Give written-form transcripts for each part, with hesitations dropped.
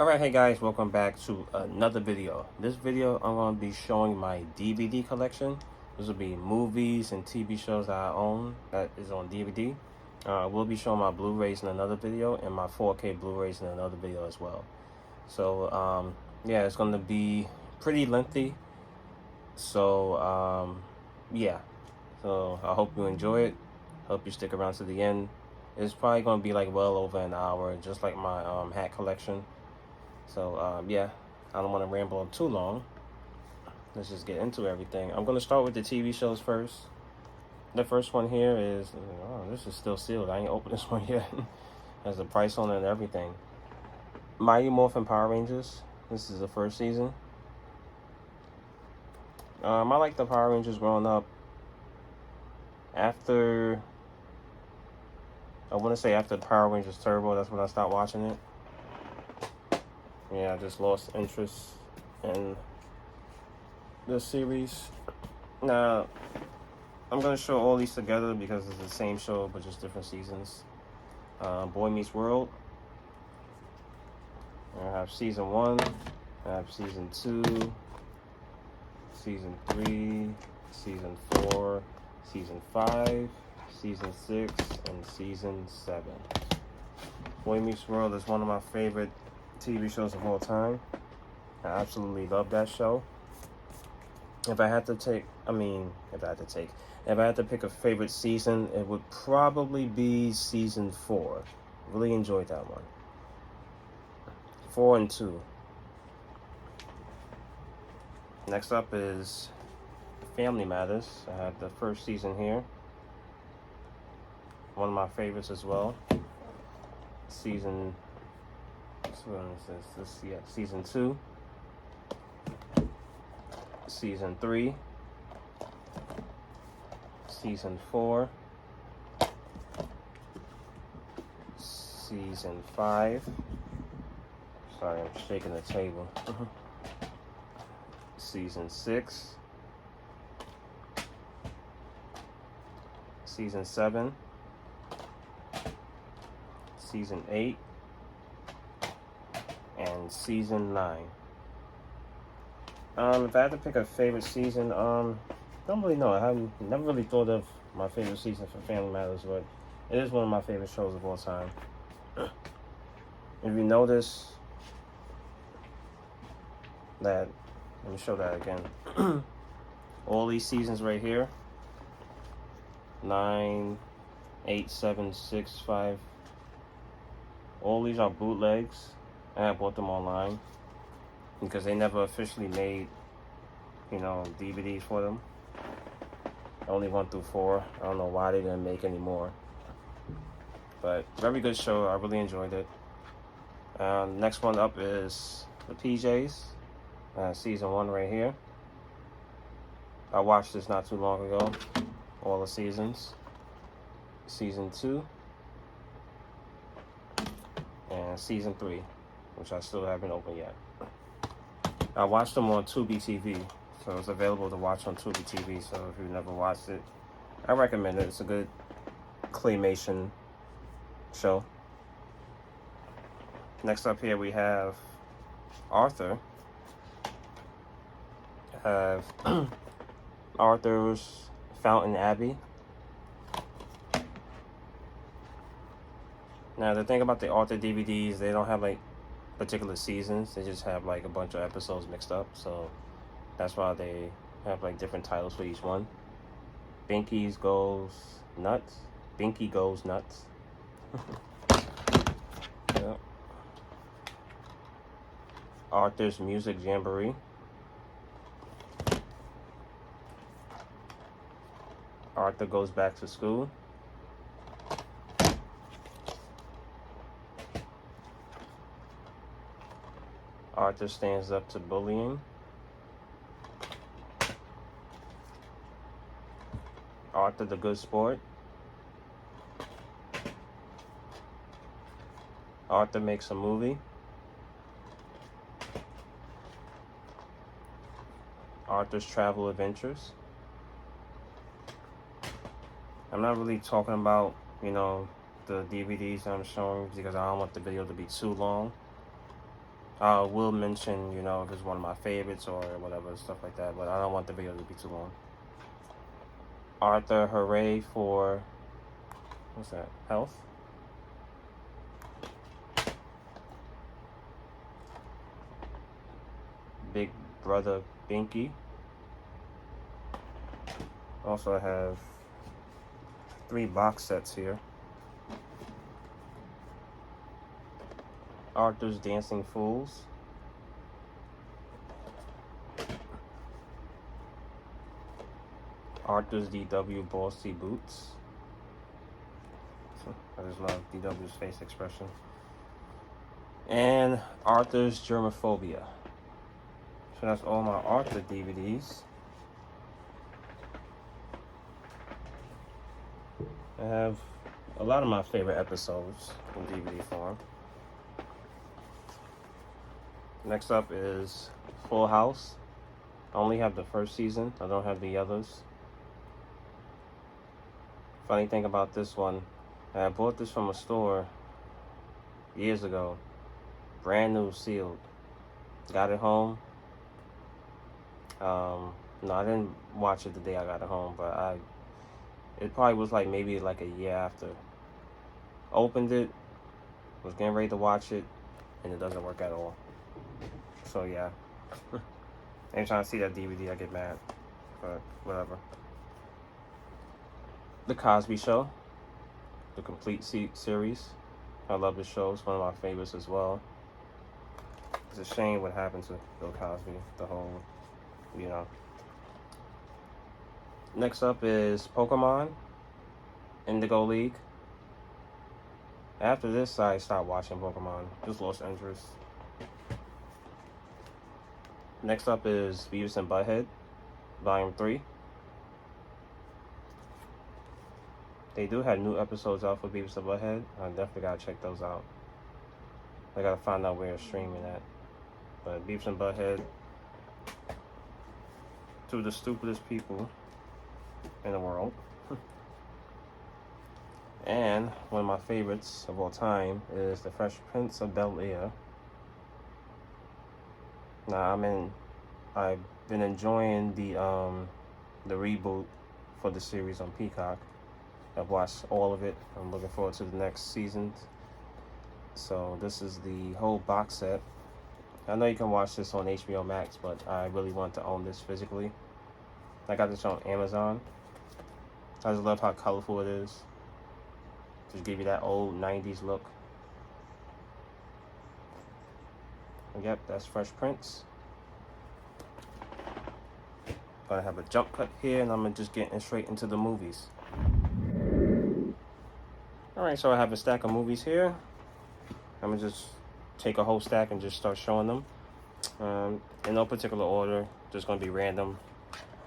Alright, hey guys, welcome back to another video. This video, I'm going to be showing my DVD collection. This will be movies and TV shows that I own that is on DVD. We'll be showing my Blu-rays in another video and my 4K Blu-rays in another video as well. So, yeah, it's going to be pretty lengthy. So, yeah. So, I hope you enjoy it. Hope you stick around to the end. It's probably going to be like well over an hour, just like my hat collection. So, yeah, I don't want to ramble on too long. Let's just get into everything. I'm going to start with the TV shows first. The first one here is, oh, this is still sealed. I ain't opened this one yet. Has the price on it and everything. Mighty Morphin Power Rangers. This is the first season. I like the Power Rangers growing up. After, I want to say after Power Rangers Turbo, that's when I stopped watching it. Yeah, I just lost interest in the series. Now, I'm going to show all these together because it's the same show but just different seasons. Boy Meets World. I have season 1. I have season 2. Season 3. Season 4. Season 5. Season 6. And season 7. Boy Meets World is one of my favorite TV shows of all time. I absolutely love that show. If I had to pick a favorite season, it would probably be season 4. Really enjoyed that one. 4 and 2. Next up is Family Matters. I have the first season here. One of my favorites as well. Season 2, season 3, season 4, season 5. Sorry, I'm shaking the table. Season 6, season 7, season 8, and season 9. If I had to pick a favorite season, don't really know. I haven't never really thought of my favorite season for Family Matters, but it is one of my favorite shows of all time. If you notice that, let me show that again. All these seasons right here, 9, 8, 7, 6, 5. All these are bootlegs. I bought them online because they never officially made, DVDs for them. Only 1 through 4. I don't know why they didn't make any more. But very good show. I really enjoyed it. Next one up is the PJs. Season 1 right here. I watched this not too long ago. All the seasons. Season 2. And season 3. Which I still haven't opened yet. I watched them on Tubi TV, so it's available to watch on Tubi TV. So if you've never watched it, I recommend it. It's a good claymation show. Next up here we have Arthur. I have Arthur's Fountain Abbey. Now the thing about the Arthur DVDs, they don't have like particular seasons. They just have like a bunch of episodes mixed up, so that's why they have like different titles for each one. Binky Goes Nuts. Yep. Arthur's Music Jamboree. Arthur Goes Back to School. Arthur Stands Up to Bullying. Arthur the Good Sport. Arthur Makes a Movie. Arthur's Travel Adventures. I'm not really talking about, the DVDs I'm showing because I don't want the video to be too long. I will mention, you know, if it's one of my favorites or whatever, stuff like that, but I don't want the video to be too long. Arthur, hooray for, what's that, health? Big Brother Binky. Also, I have 3 box sets here. Arthur's Dancing Fools. Arthur's DW Bossy Boots. I just love DW's face expression. And Arthur's Germophobia. So that's all my Arthur DVDs. I have a lot of my favorite episodes in DVD form. Next up is Full House. I only have the first season. I don't have the others. Funny thing about this one, I bought this from a store years ago. Brand new, sealed. Got it home. No, I didn't watch it the day I got it home, but it probably was like maybe like a year after. Opened it, was getting ready to watch it, and it doesn't work at all. So yeah, anytime I see that DVD, I get mad, but whatever. The Cosby Show, the complete series. I love this show. It's one of my favorites as well. It's a shame what happened to Bill Cosby, the whole, you know. Next up is Pokemon Indigo League. After this, I stopped watching Pokemon. Just lost interest. Next up is Beavis and Butthead, Volume 3. They do have new episodes out for Beavis and Butthead. I definitely gotta check those out. I gotta find out where it's streaming at. But Beavis and Butthead, two of the stupidest people in the world. And one of my favorites of all time is The Fresh Prince of Bel-Air. Now I've been enjoying the reboot for the series on Peacock. I've watched all of it. I'm looking forward to the next season. So this is the whole box set. I know you can watch this on HBO Max, but I really want to own this physically. I got this on Amazon. I just love how colorful it is. Just give you that old 90s look. Yep, that's Fresh Prince. Gonna have a jump cut here, and I'm gonna just get straight into the movies. Alright, so I have a stack of movies here. I'm gonna just take a whole stack and just start showing them. In no particular order, just gonna be random.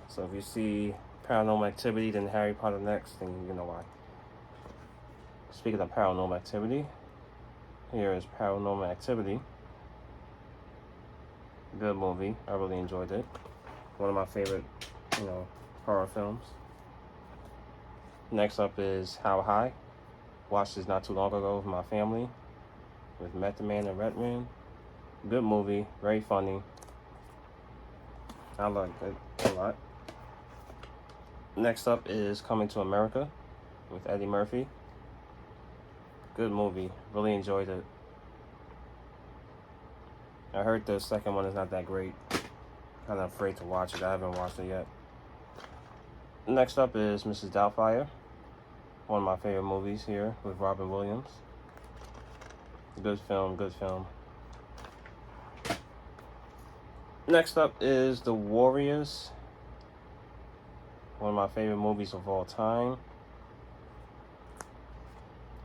So if you see Paranormal Activity, then Harry Potter next, then you know why. Speaking of Paranormal Activity, here is Paranormal Activity. Good movie. I really enjoyed it. One of my favorite, horror films. Next up is How High. Watched this not too long ago with my family, with Method Man and Redman. Good movie, very funny. I like it a lot. Next up is Coming to America with Eddie Murphy. Good movie, really enjoyed it. I heard the second one is not that great. Kind of afraid to watch it. I haven't watched it yet. Next up is Mrs. Doubtfire. One of my favorite movies here with Robin Williams. Good film, good film. Next up is The Warriors. One of my favorite movies of all time.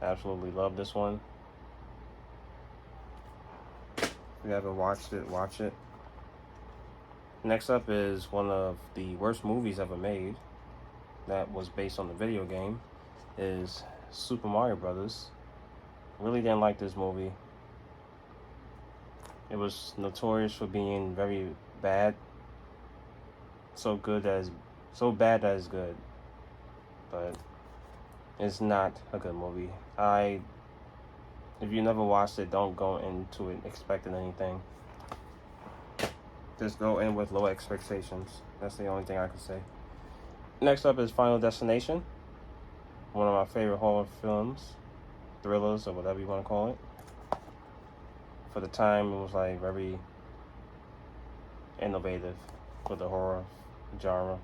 Absolutely love this one. If you haven't watched it, watch it. Next up is one of the worst movies ever made that was based on the video game, is Super Mario Brothers. Really didn't like this movie. It was notorious for being very bad. So bad that it's good. But it's not a good movie. I If you never watched it, don't go into it expecting anything. Just go in with low expectations. That's the only thing I can say. Next up is Final Destination. One of my favorite horror films, thrillers, or whatever you want to call it. For the time, it was like very innovative with the horror genre.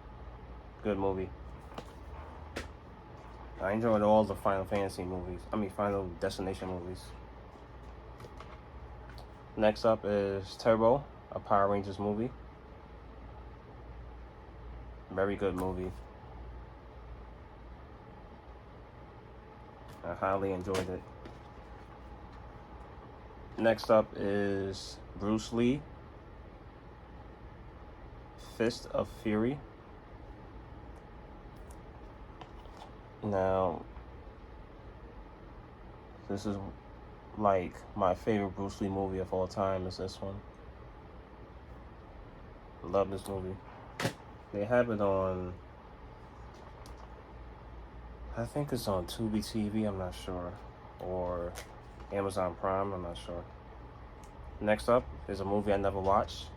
Good movie. I enjoyed all the Final Destination movies. Next up is Turbo, a Power Rangers movie. Very good movie. I highly enjoyed it. Next up is Bruce Lee, Fist of Fury. Now, this is like my favorite Bruce Lee movie of all time is this one. Love this movie. They have it on, I think it's on Tubi TV, I'm not sure, or Amazon Prime, I'm not sure. Next up is a movie I never watched,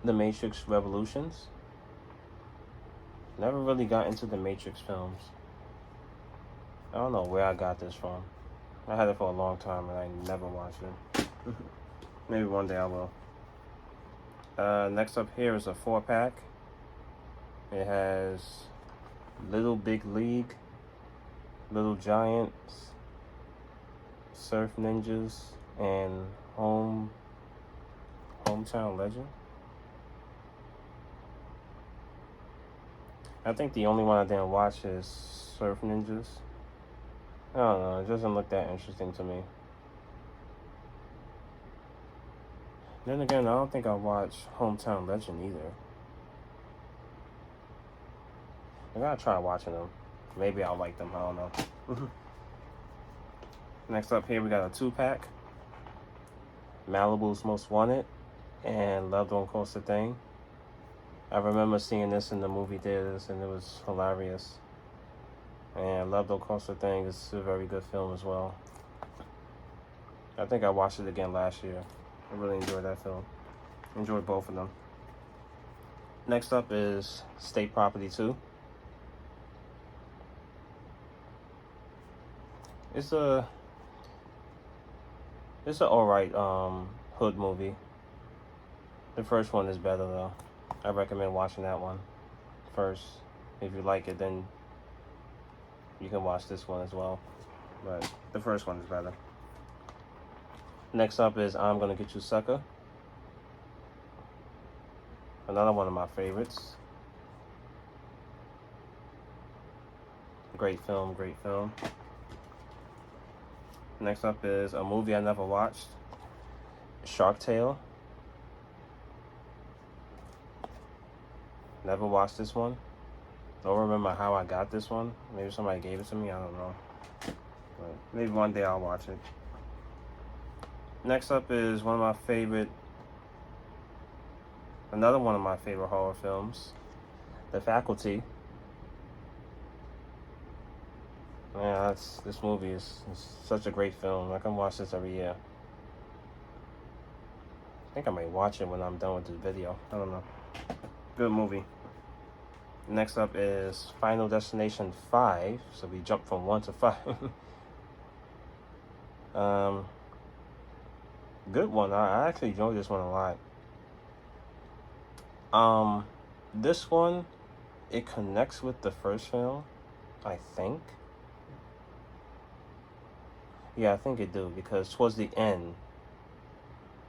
The Matrix Revolutions. Never really got into the Matrix films. I don't know where I got this from. I had it for a long time and I never watched it. Maybe one day I will. Next up here is a 4-pack. It has Little Big League, Little Giants, Surf Ninjas, and Hometown Legend. I think the only one I didn't watch is Surf Ninjas. I don't know, it doesn't look that interesting to me. Then again, I don't think I watched Hometown Legend either. I gotta try watching them. Maybe I'll like them, I don't know. Next up here, we got a 2-pack. Malibu's Most Wanted and Love Don't Cost a Thing. I remember seeing this in the movie theaters and it was hilarious. And Love Don't Cost a Thing is a very good film as well. I think I watched it again last year. I really enjoyed that film. Enjoyed both of them. Next up is State Property 2. It's an alright hood movie. The first one is better though. I recommend watching that one first. If you like it, then you can watch this one as well. But the first one is better. Next up is I'm Gonna Get You Sucker. Another one of my favorites. Great film, great film. Next up is a movie I never watched, Shark Tale. Never watched this one. Don't remember how I got this one. Maybe somebody gave it to me, I don't know. But maybe one day I'll watch it. Next up is another one of my favorite horror films, The Faculty. Yeah, this movie is such a great film. I can watch this every year. I think I may watch it when I'm done with this video. I don't know. Good movie. Next up is Final Destination 5. So we jump from 1 to 5. Good one. I actually enjoyed this one a lot. This one, it connects with the first film, I think. Yeah, I think it do, because towards the end,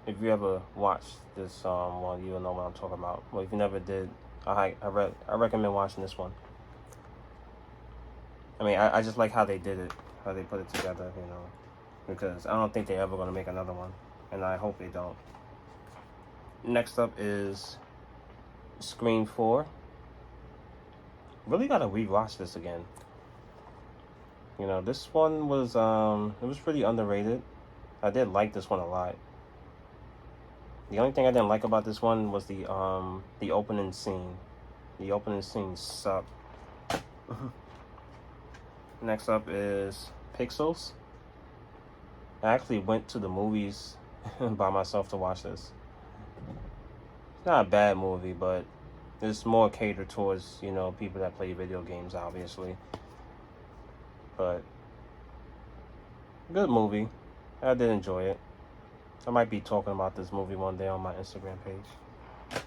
if you ever watched this one, you'll know what I'm talking about. Well, if you never did, I recommend watching this one. I mean, I just like how they did it, how they put it together, you know, because I don't think they're ever going to make another one, and I hope they don't. Next up is Scream 4. Really got to rewatch this again. You know, this one was, it was pretty underrated. I did like this one a lot. The only thing I didn't like about this one was the opening scene. The opening scene sucked. Next up is Pixels. I actually went to the movies by myself to watch this. It's not a bad movie, but it's more catered towards, you know, people that play video games, obviously. But good movie. I did enjoy it. I might be talking about this movie one day on my Instagram page,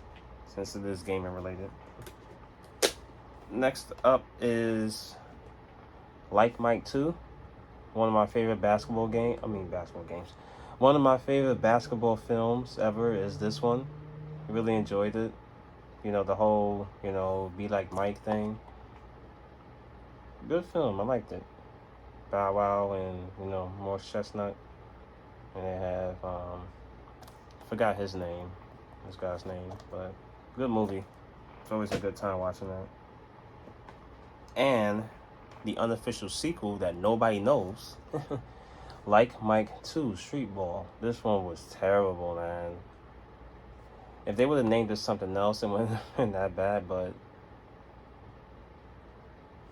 since it is gaming related. Next up is Like Mike 2. One of my favorite basketball games. One of my favorite basketball films ever is this one. Really enjoyed it. You know, the whole, you know, Be Like Mike thing. Good film. I liked it. Bow Wow and, you know, Morris Chestnut. And they have, forgot his name. This guy's name. But good movie. It's always a good time watching that. And the unofficial sequel that nobody knows. Like Mike 2, Street Ball. This one was terrible, man. If they would have named it something else, it wouldn't have been that bad, but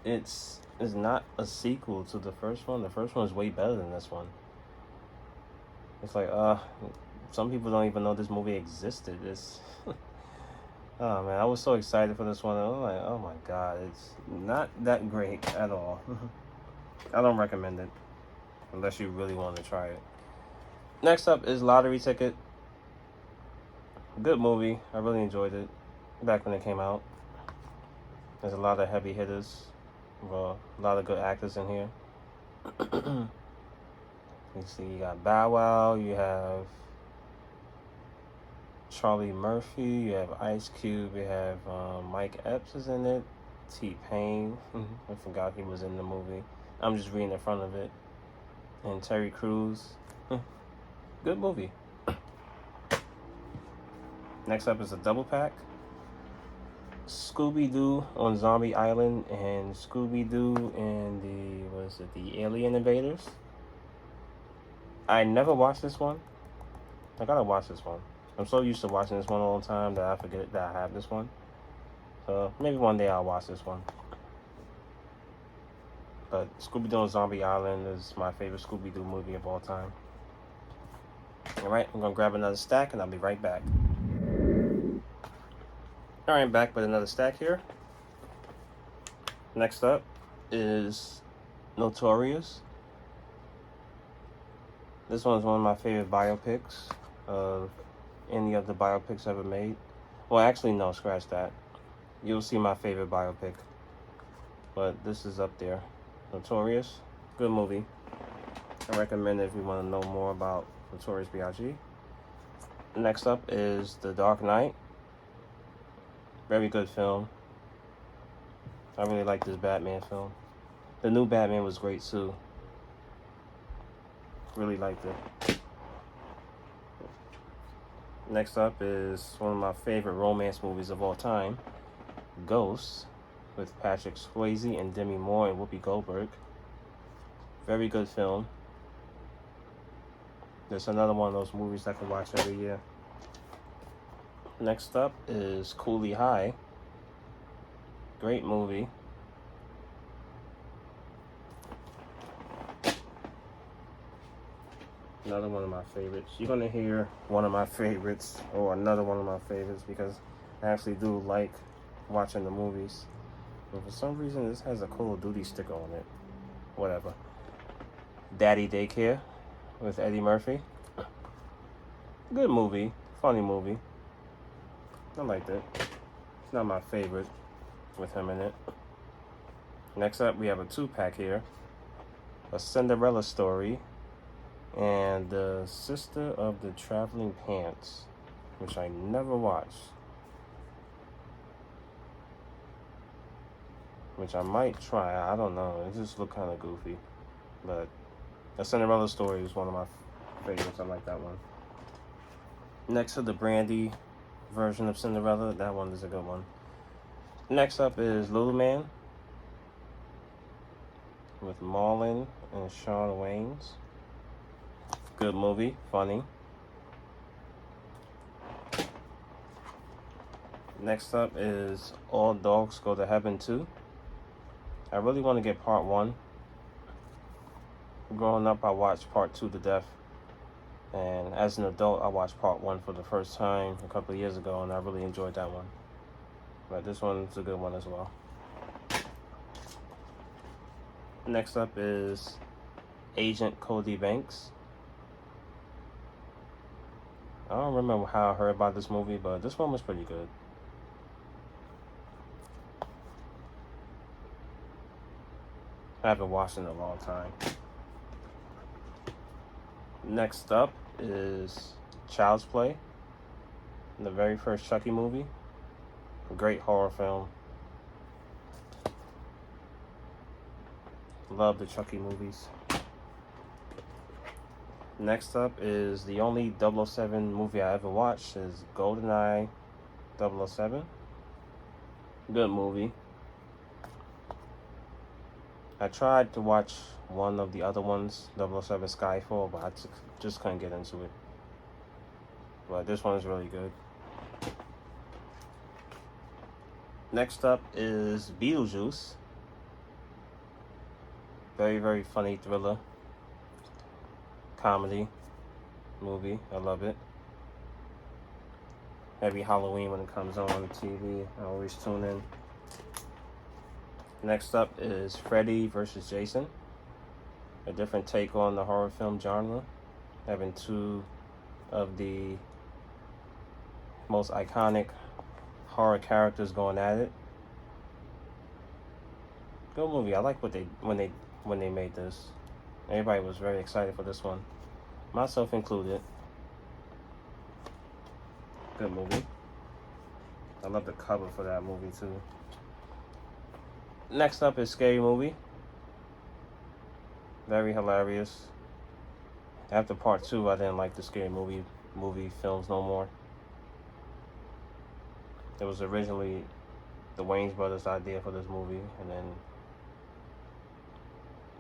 it's not a sequel to the first one. The first one is way better than this one. It's like, some people don't even know this movie existed. It's oh man, I was so excited for this one. I was like, oh my god, it's not that great at all. I don't recommend it unless you really want to try it. Next up is Lottery Ticket. Good movie. I really enjoyed it back when it came out. There's a lot of heavy hitters. Well, a lot of good actors in here. You see, you got Bow Wow, you have Charlie Murphy, you have Ice Cube, you have Mike Epps is in it, T-Pain, I forgot he was in the movie. I'm just reading the front of it. And Terry Crews. Good movie. Next up is a double pack. Scooby-Doo on Zombie Island and Scooby-Doo and the Alien Invaders. I never watched this one. I gotta watch this one. I'm so used to watching this one all the time that I forget that I have this one. So maybe one day I'll watch this one. But Scooby-Doo on Zombie Island is my favorite Scooby-Doo movie of all time. Alright, I'm gonna grab another stack and I'll be right back. Alright, I'm back with another stack here. Next up is Notorious. This one's one of my favorite biopics of any of the biopics ever made. Well, actually, no, scratch that. You'll see my favorite biopic. But this is up there. Notorious. Good movie. I recommend it if you want to know more about Notorious B.I.G. Next up is The Dark Knight. Very good film. I really like this Batman film. The new Batman was great too. Really liked it. Next up is one of my favorite romance movies of all time, Ghost, with Patrick Swayze and Demi Moore and Whoopi Goldberg. Very good film. There's another one of those movies I can watch every year. Next up is Cooley High. Great movie. Another one of my favorites. You're going to hear one of my favorites or another one of my favorites because I actually do like watching the movies. But for some reason, this has a Call of Duty sticker on it. Whatever. Daddy Daycare with Eddie Murphy. Good movie. Funny movie. I liked it. It's not my favorite with him in it. Next up, we have a 2-pack here. A Cinderella Story and The Sister of the Traveling Pants, which I never watched. Which I might try. I don't know. It just looked kind of goofy. But A Cinderella Story is one of my favorites. I like that one. Next to the Brandy version of Cinderella, that one is a good one. Next up is Little Man with Marlon and Shawn Wayans. Good movie, funny. Next up is All Dogs Go to Heaven 2. I really want to get part 1. Growing up, I watched part 2 to death. And as an adult, I watched part 1 for the first time a couple of years ago, and I really enjoyed that one. But this one's a good one as well. Next up is Agent Cody Banks. I don't remember how I heard about this movie, but this one was pretty good. I haven't watched it in a long time. Next up is Child's Play, the very first Chucky movie. A great horror film. Love the Chucky movies. Next up is the only 007 movie I ever watched is GoldenEye 007. Good movie. I tried to watch one of the other ones, 007 Skyfall, but I just couldn't get into it. But this one is really good. Next up is Beetlejuice. Very, very funny thriller. Comedy movie. I love it. Every Halloween when it comes on TV, I always tune in. Next up is Freddy vs. Jason. A different take on the horror film genre. Having two of the most iconic horror characters going at it. Good movie. I like when they made this. Everybody was very excited for this one, myself included. Good movie. I love the cover for that movie too. Next up is Scary Movie. Very hilarious. After part 2, I didn't like the Scary Movie films no more. It was originally the Wayans brothers' idea for this movie, and then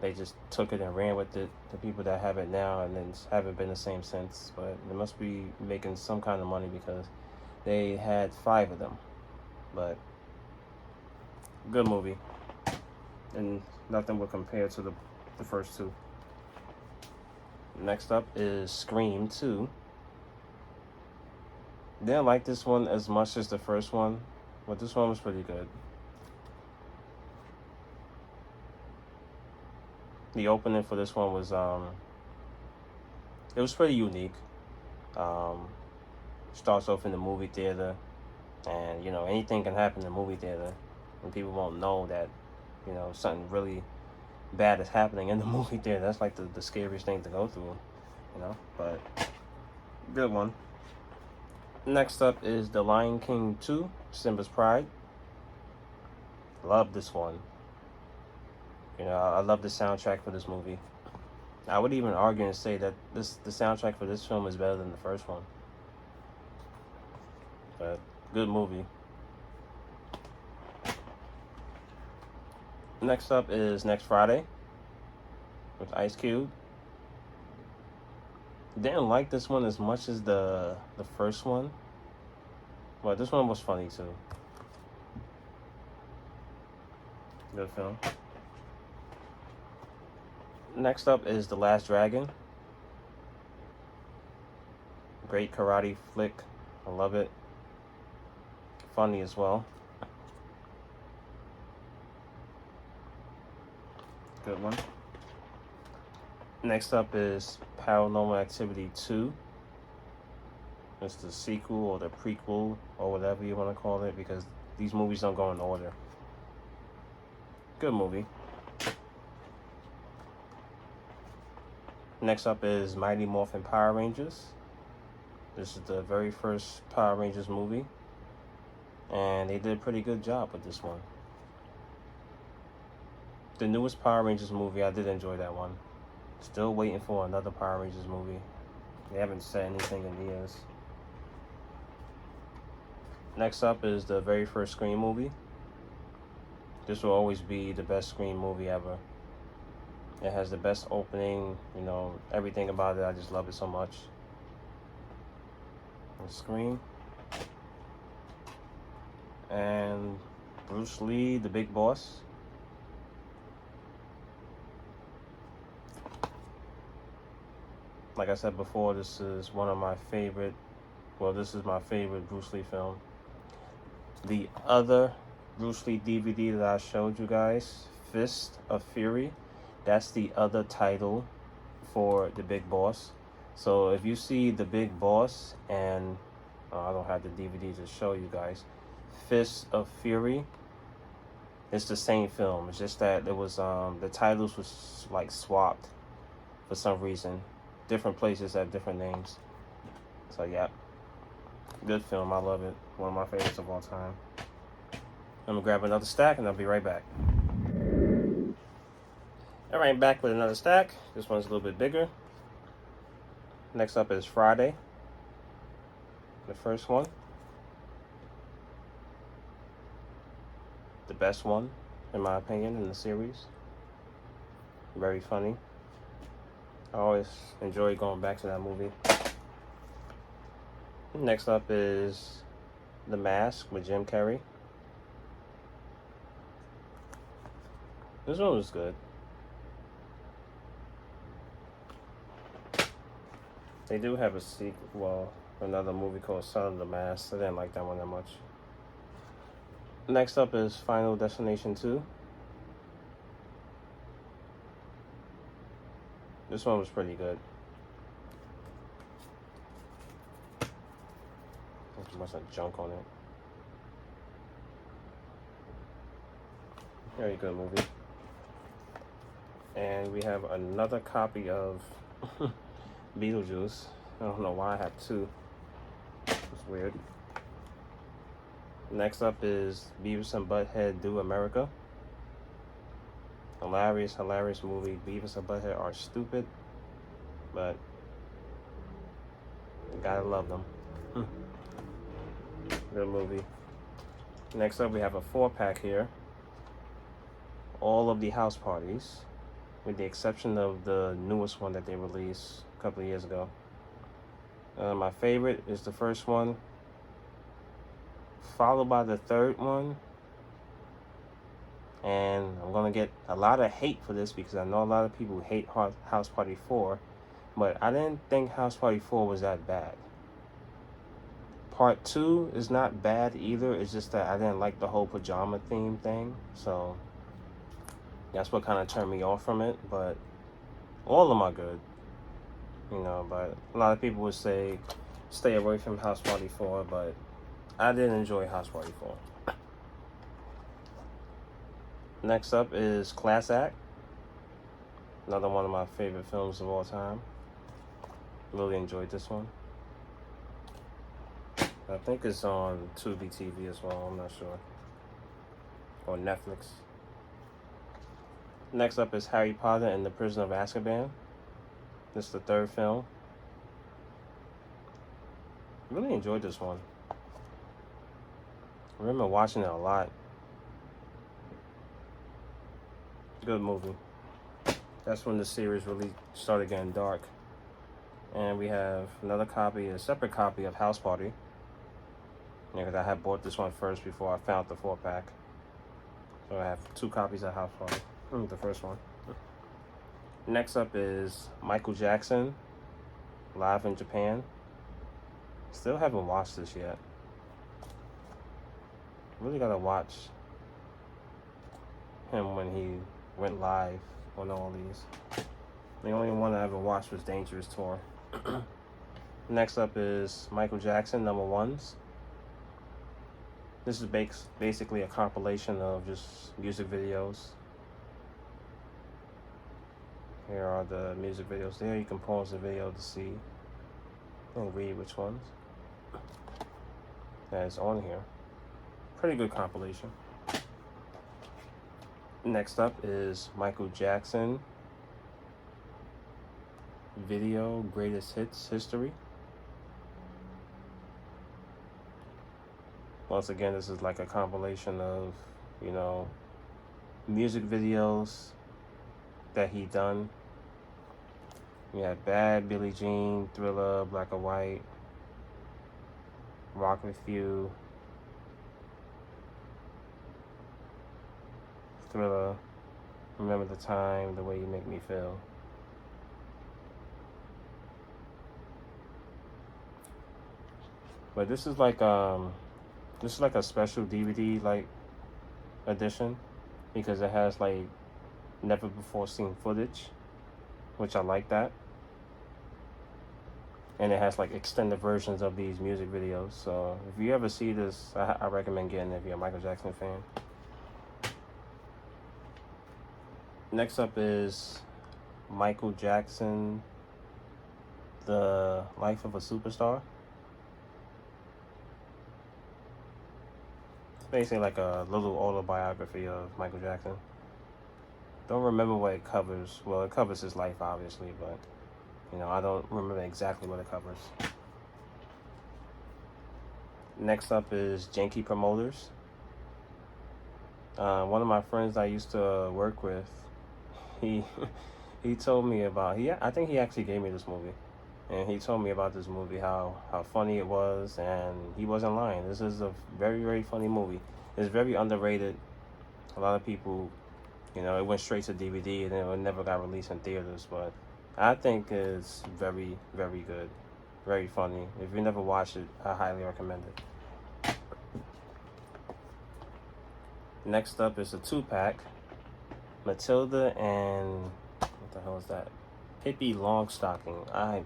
they just took it and ran with it. The people that have it now, and then haven't been the same since. But they must be making some kind of money because they had 5 of them. But good movie, and nothing will compare to the first 2. Next up is Scream 2. Didn't like this one as much as the first one, but this one was pretty good. The opening for this one was it was pretty unique. Starts off in the movie theater, and anything can happen in the movie theater, and people won't know that something really bad is happening in the movie theater. That's like the scariest thing to go through, but good one. Next up is The Lion King 2, Simba's Pride. Love this one. I love the soundtrack for this movie. I would even argue and say that the soundtrack for this film is better than the first one. But good movie. Next up is Next Friday with Ice Cube. Didn't like this one as much as the first one, but this one was funny too. Good film. Next up is The Last Dragon. Great karate flick. I love it. Funny as well. Good one. Next up is Paranormal Activity 2. It's the sequel or the prequel or whatever you want to call it, because these movies don't go in order. Good movie. Next up is Mighty Morphin Power Rangers. This is the very first Power Rangers movie, and they did a pretty good job with this one. The newest Power Rangers movie, I did enjoy that one. Still waiting for another Power Rangers movie. They haven't said anything in years. Next up is the very first Scream movie. This will always be the best Scream movie ever. It has the best opening, everything about it. I just love it so much. And Scream. And Bruce Lee, The Big Boss. Like I said before, this is one of my favorite. Well, this is my favorite Bruce Lee film. The other Bruce Lee DVD that I showed you guys, Fist of Fury, that's the other title for The Big Boss. So if you see The Big Boss and I don't have the DVD to show you guys, Fist of Fury, it's the same film. It's just that it was the titles was like swapped for some reason. Different places have different names. So yeah, good film. I love it. One of my favorites of all time. I'm gonna grab another stack and I'll be right back. Alright, back with another stack. This one's a little bit bigger. Next up is Friday. The first one. The best one, in my opinion, in the series. Very funny. I always enjoy going back to that movie. Next up is The Mask with Jim Carrey. This one was good. They do have a sequel, well, another movie called Son of the Mask. I didn't like that one that much. Next up is Final Destination 2. This one was pretty good. There's a bunch of junk on it. Very good movie. And we have another copy of Beetlejuice. I don't know why I have two. It's weird. Next up is Beavis and Butthead Do America. Hilarious movie. Beavis and Butthead are stupid, but you gotta love them. Good movie. Next up, we have a 4-pack here. All of the House Parties, with the exception of the newest one that they released a couple of years ago. My favorite is the first one, followed by the third one. And I'm going to get a lot of hate for this because I know a lot of people hate House Party 4. But I didn't think House Party 4 was that bad. Part 2 is not bad either. It's just that I didn't like the whole pajama theme thing. So that's what kind of turned me off from it. But all of them are good. You know, but a lot of people would say stay away from House Party 4. But I did enjoy House Party 4. Next up is Class Act. Another one of my favorite films of all time. Really enjoyed this one. I think it's on Tubi TV as well, I'm not sure. Or Netflix. Next up is Harry Potter and the Prisoner of Azkaban. This is the third film. Really enjoyed this one. I remember watching it a lot. Good movie. That's when the series really started getting dark. And we have another copy, a separate copy of House Party. Yeah, because I had bought this one first before I found the 4-pack. So I have 2 copies of House Party. The first one. Next up is Michael Jackson, Live in Japan. Still haven't watched this yet. Really gotta watch him when he went live on all these. The only one I ever watched was Dangerous Tour. Next up is Michael Jackson, Number Ones. This is basically a compilation of just music videos. Here are the music videos there. You can pause the video to see and read which ones that is on here. Pretty good compilation. Next up is Michael Jackson Video Greatest Hits History. Once again, this is like a compilation of, you know, music videos that he done. We had Bad, Billie Jean, Thriller, Black or White, Rock With You, Thriller, Remember the Time, The Way You Make Me Feel. But this is like a special DVD like edition because it has like never before seen footage, which I like that. And it has like extended versions of these music videos. So if you ever see this, I recommend getting it if you're a Michael Jackson fan. Next up is Michael Jackson, The Life of a Superstar. It's basically like a little autobiography of Michael Jackson. Don't remember what it covers. Well, it covers his life, obviously, but I don't remember exactly what it covers. Next up is Janky Promoters. One of my friends I used to work with, he he told me about I think he actually gave me this movie, and he told me about this movie, how funny it was, and he wasn't lying. This is a very, very funny movie. It's very underrated. A lot of people, it went straight to DVD and it never got released in theaters, but I think it's very, very good, very funny. If you never watched it, I highly recommend it. Next up is a 2-pack, Matilda and what the hell is that? Pippi Longstocking.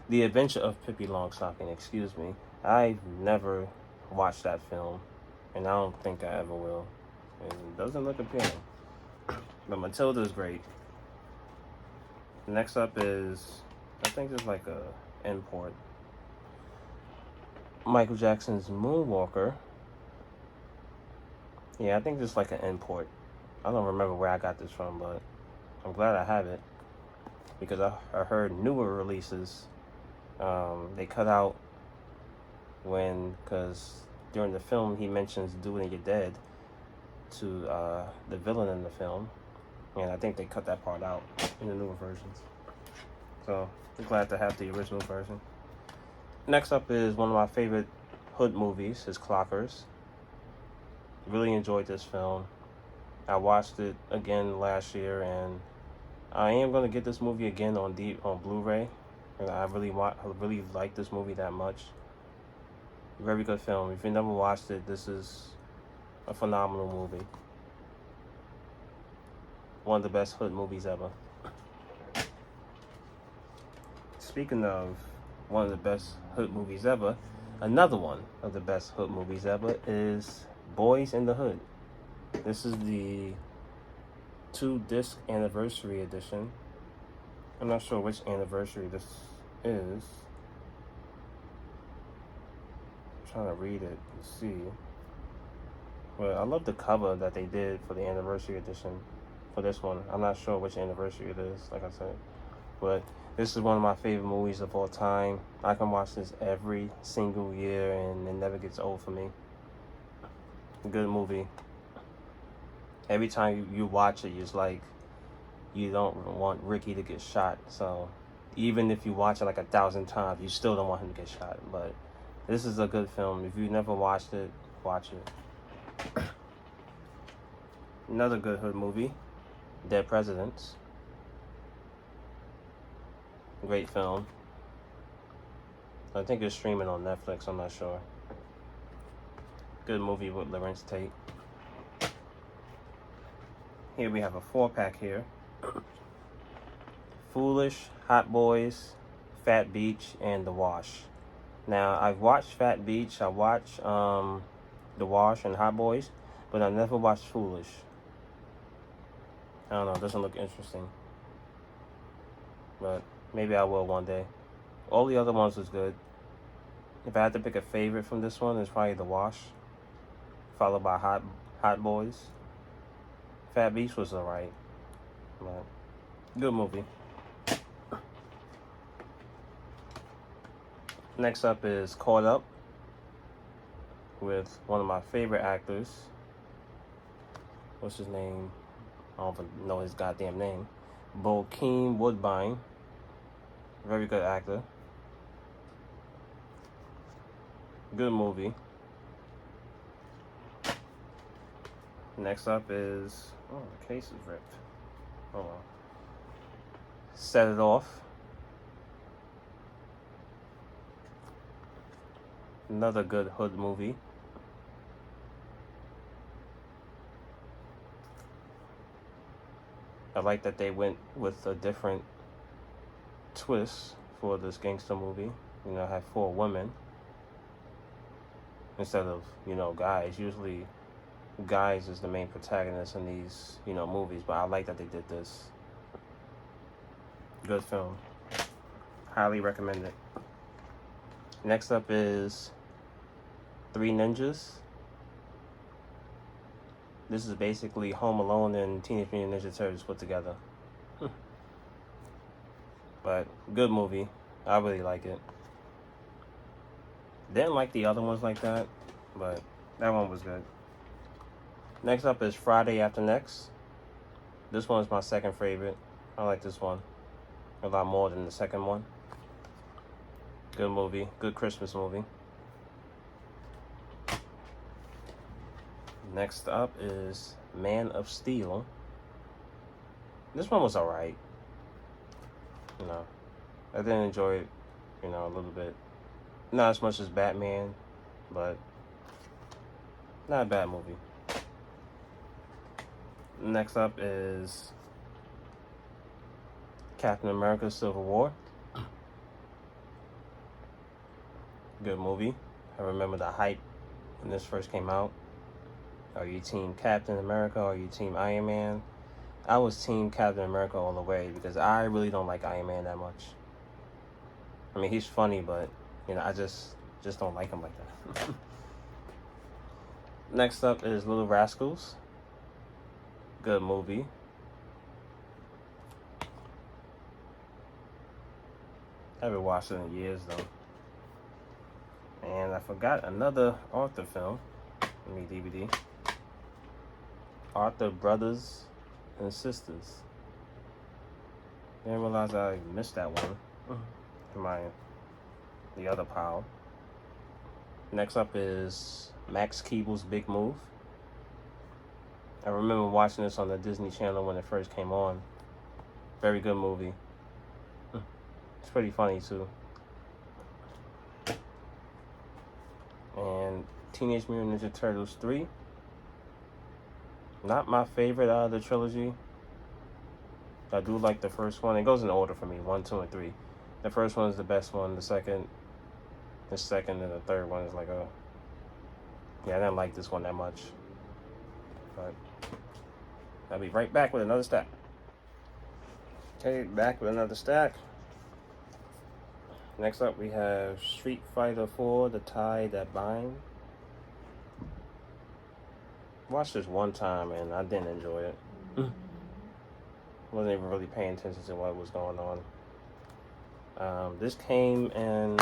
The Adventure of Pippi Longstocking. Excuse me. I've never watched that film, and I don't think I ever will. It doesn't look appealing, but Matilda is great. Next up is, I think it's like a import, Michael Jackson's Moonwalker. Yeah, I think it's like an import. I don't remember where I got this from, but I'm glad I have it because I heard newer releases. They cut out because during the film he mentions "Do It and You're Dead" to the villain in the film, and I think they cut that part out in the newer versions. So I'm glad to have the original version. Next up is one of my favorite hood movies, is Clockers. Really enjoyed this film. I watched it again last year, and I am going to get this movie again on Blu-ray. And I really like this movie that much. Very good film. If you never watched it, this is a phenomenal movie. One of the best hood movies ever. Speaking of one of the best hood movies ever, another one of the best hood movies ever is Boys in the Hood. This is the 2-disc anniversary edition. I'm not sure which anniversary this is. I'm trying to read it and see. But I love the cover that they did for the anniversary edition for this one. I'm not sure which anniversary it is, like I said. But this is one of my favorite movies of all time. I can watch this every single year and it never gets old for me. Good movie. Every time you watch it, it's like you don't want Ricky to get shot. So even if you watch it like 1,000 times, you still don't want him to get shot. But this is a good film. If you never watched it, watch it. Another good hood movie, Dead Presidents. Great film. I think it's streaming on Netflix, I'm not sure. Good movie with Larenz Tate. Here we have a 4-pack here. Foolish, Hot Boys, Fat Beach, and The Wash. Now, I've watched Fat Beach, I watched The Wash and Hot Boys, but I never watched Foolish. I don't know, it doesn't look interesting. But maybe I will one day. All the other ones was good. If I had to pick a favorite from this one, it's probably The Wash, followed by Hot Boys. Fat Beach was alright, but good movie. Next up is Caught Up with one of my favorite actors. What's his name? I don't even know his goddamn name. Bokeem Woodbine. Very good actor. Good movie. Next up is... oh, the case is ripped. Hold on. Set It Off. Another good hood movie. I like that they went with a different twist for this gangster movie. You know, have 4 women instead of, you know, guys. Usually guys is the main protagonist in these, you know, movies, but I like that they did this. Good film. Highly recommend it. Next up is Three Ninjas. This is basically Home Alone and Teenage Mutant Ninja Turtles put together. But good movie. I really like it. Didn't like the other ones like that, but that one was good. Next up is Friday After Next. This one is my second favorite. I like this one a lot more than the second one. Good movie. Good Christmas movie. Next up is Man of Steel. This one was alright. You know, I didn't enjoy it, you know, a little bit. Not as much as Batman, but not a bad movie. Next up is Captain America Civil War. Good movie. I remember the hype when this first came out. Are you Team Captain America or are you Team Iron Man? I was Team Captain America all the way because I really don't like Iron Man that much. I mean, he's funny, but, you know, I just don't like him like that. Next up is Little Rascals. Good movie. Haven't watched it in years, though. And I forgot another Arthur film. Let me DVD. Arthur Brothers and Sisters. Didn't realize I missed that one in the other pile. Next up is Max Keeble's Big Move. I remember watching this on the Disney Channel when it first came on. Very good movie. It's pretty funny too. And Teenage Mutant Ninja Turtles 3. Not my favorite out of the trilogy. I do like the first one. It goes in order for me, 1, 2, and 3. The first one is the best one. The second, and the third one is like yeah, I didn't like this one that much. But I'll be right back with another stack. Okay, back with another stack. Next up, we have Street Fighter 4, The Tie That Binds. Watched this one time and I didn't enjoy it. Wasn't even really paying attention to what was going on. This came in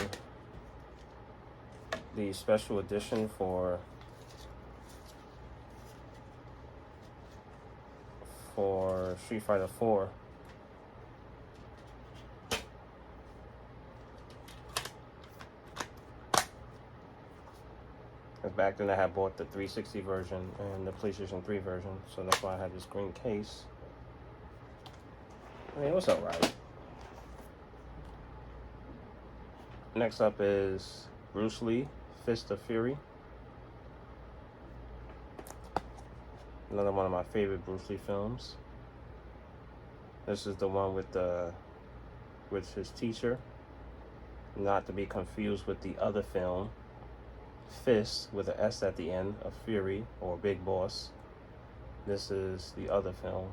the special edition for Street Fighter 4. Because back then I had bought the 360 version and the PlayStation 3 version, so that's why I had this green case. I mean, it was alright. Next up is Bruce Lee, Fist of Fury. Another one of my favorite Bruce Lee films. This is the one with his teacher. Not to be confused with the other film, Fist with an S at the end of Fury or Big Boss. This is the other film.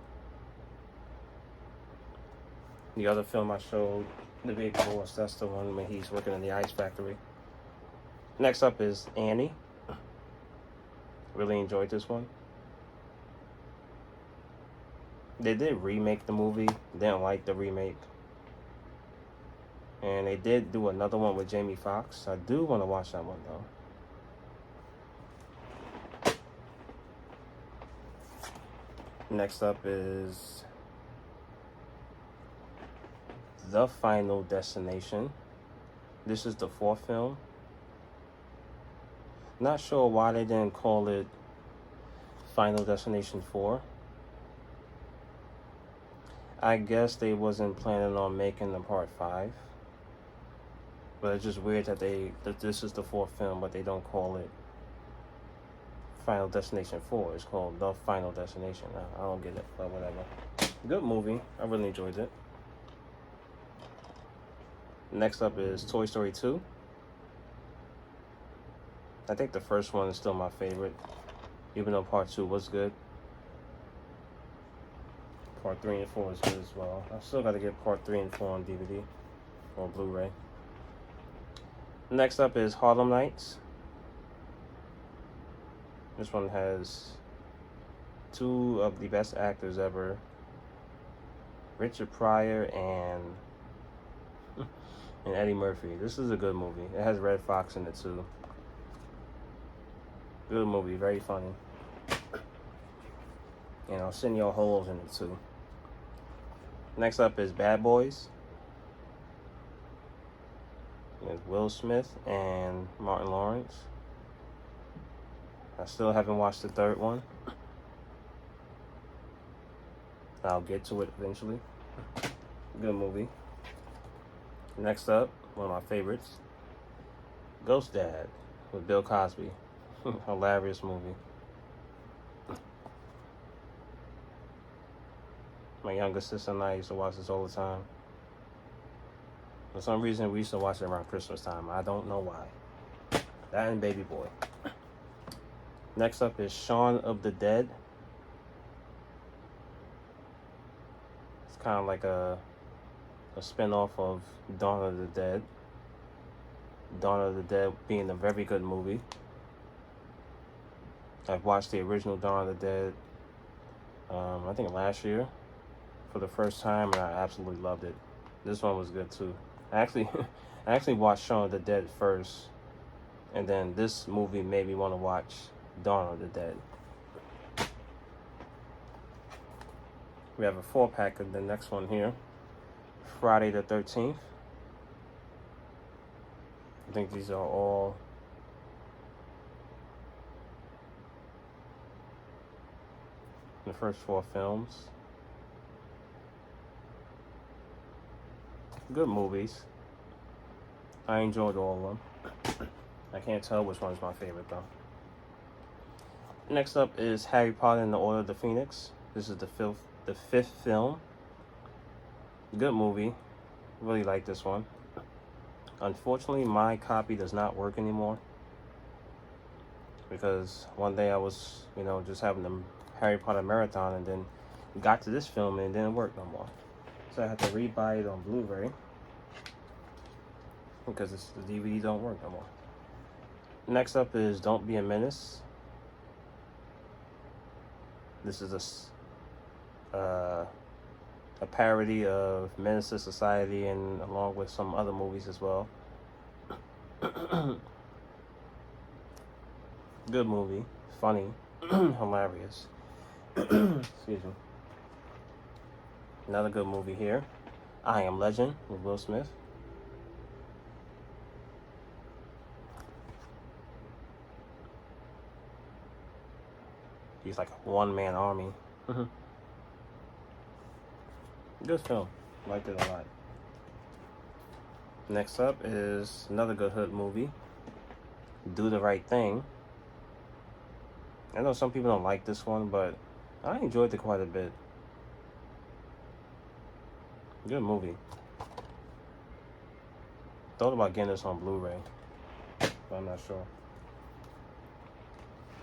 The other film I showed, the Big Boss, that's the one when he's working in the ice factory. Next up is Annie. Really enjoyed this one. They did remake the movie. Didn't like the remake. And they did do another one with Jamie Foxx. I do want to watch that one though. Next up is The Final Destination. This is the 4th film. Not sure why they didn't call it Final Destination 4. I guess they wasn't planning on making the part 5. But it's just weird that this is the fourth film, but they don't call it Final Destination 4. It's called The Final Destination. I don't get it, but whatever. Good movie. I really enjoyed it. Next up is Toy Story 2. I think the first one is still my favorite, even though Part 2 was good. Part 3 and 4 is good as well. I still got to get Part 3 and 4 on DVD or Blu-ray. Next up is Harlem Nights. This one has two of the best actors ever, Richard Pryor and Eddie Murphy. This is a good movie. It has Red Fox in it too. Good movie, very funny. You know, Arsenio Hall's in it too. Next up is Bad Boys with Will Smith and Martin Lawrence. I still haven't watched the third one. I'll get to it eventually. Good movie. Next up, one of my favorites, Ghost Dad with Bill Cosby. Hilarious movie. My younger sister and I used to watch this all the time. For some reason, we used to watch it around Christmas time. I don't know why. That and Baby Boy. Next up is Shaun of the Dead. It's kind of like a spin-off of Dawn of the Dead. Dawn of the Dead being a very good movie. I've watched the original Dawn of the Dead, I think last year, for the first time, and I absolutely loved it. This one was good too. I actually watched Shaun of the Dead first, and then this movie made me want to watch Dawn of the Dead. We have a 4-pack of the next one here. Friday the 13th. I think these are all the first 4 films. Good movies. I enjoyed all of them. I can't tell which one's my favorite though. Next up is Harry Potter and the Order of the Phoenix. This is the fifth film. Good movie. Really like this one. Unfortunately, my copy does not work anymore, because one day I was, just having the Harry Potter marathon, and then got to this film and it didn't work no more. So I had to rebuy it on Blu-ray because the DVD don't work no more. Next up is Don't Be a Menace. This is a parody of Menace to Society, and along with some other movies as well. Good movie, funny, hilarious. Excuse me. Another good movie here, I Am Legend with Will Smith. He's like a one-man army. Good film. Liked it a lot. Next up is another good hood movie, Do the Right Thing. I know some people don't like this one, but I enjoyed it quite a bit. Good movie. Thought about getting this on Blu-ray, but I'm not sure.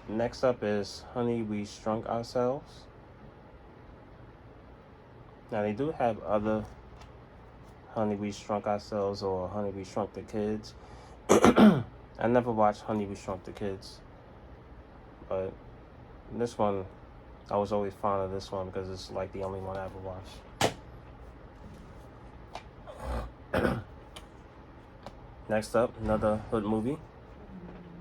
Next up is Honey, We Shrunk Ourselves. Now, they do have other Honey, We Shrunk Ourselves or Honey, We Shrunk the Kids. I never watched Honey, We Shrunk the Kids. But this one, I was always fond of this one because it's like the only one I ever watched. Next up, another hood movie.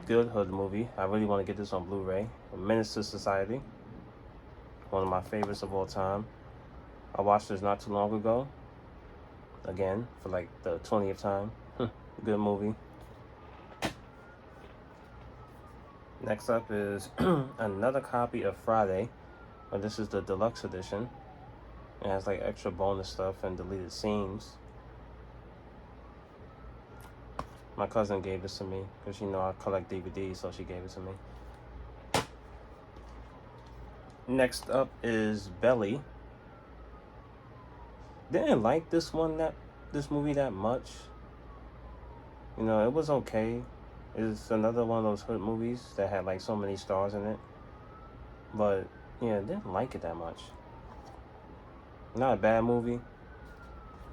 Good hood movie. I really want to get this on Blu-ray. Menace to Society. One of my favorites of all time. I watched this not too long ago. Again, for like the 20th time. Good movie. Next up is another copy of Friday. This is the deluxe edition. It has like extra bonus stuff and deleted scenes. My cousin gave this to me because you know I collect DVDs, so she gave it to me. Next up is Belly. Didn't like this movie that much. You know, it was okay. It's another one of those hood movies that had like so many stars in it. But yeah, didn't like it that much. Not a bad movie,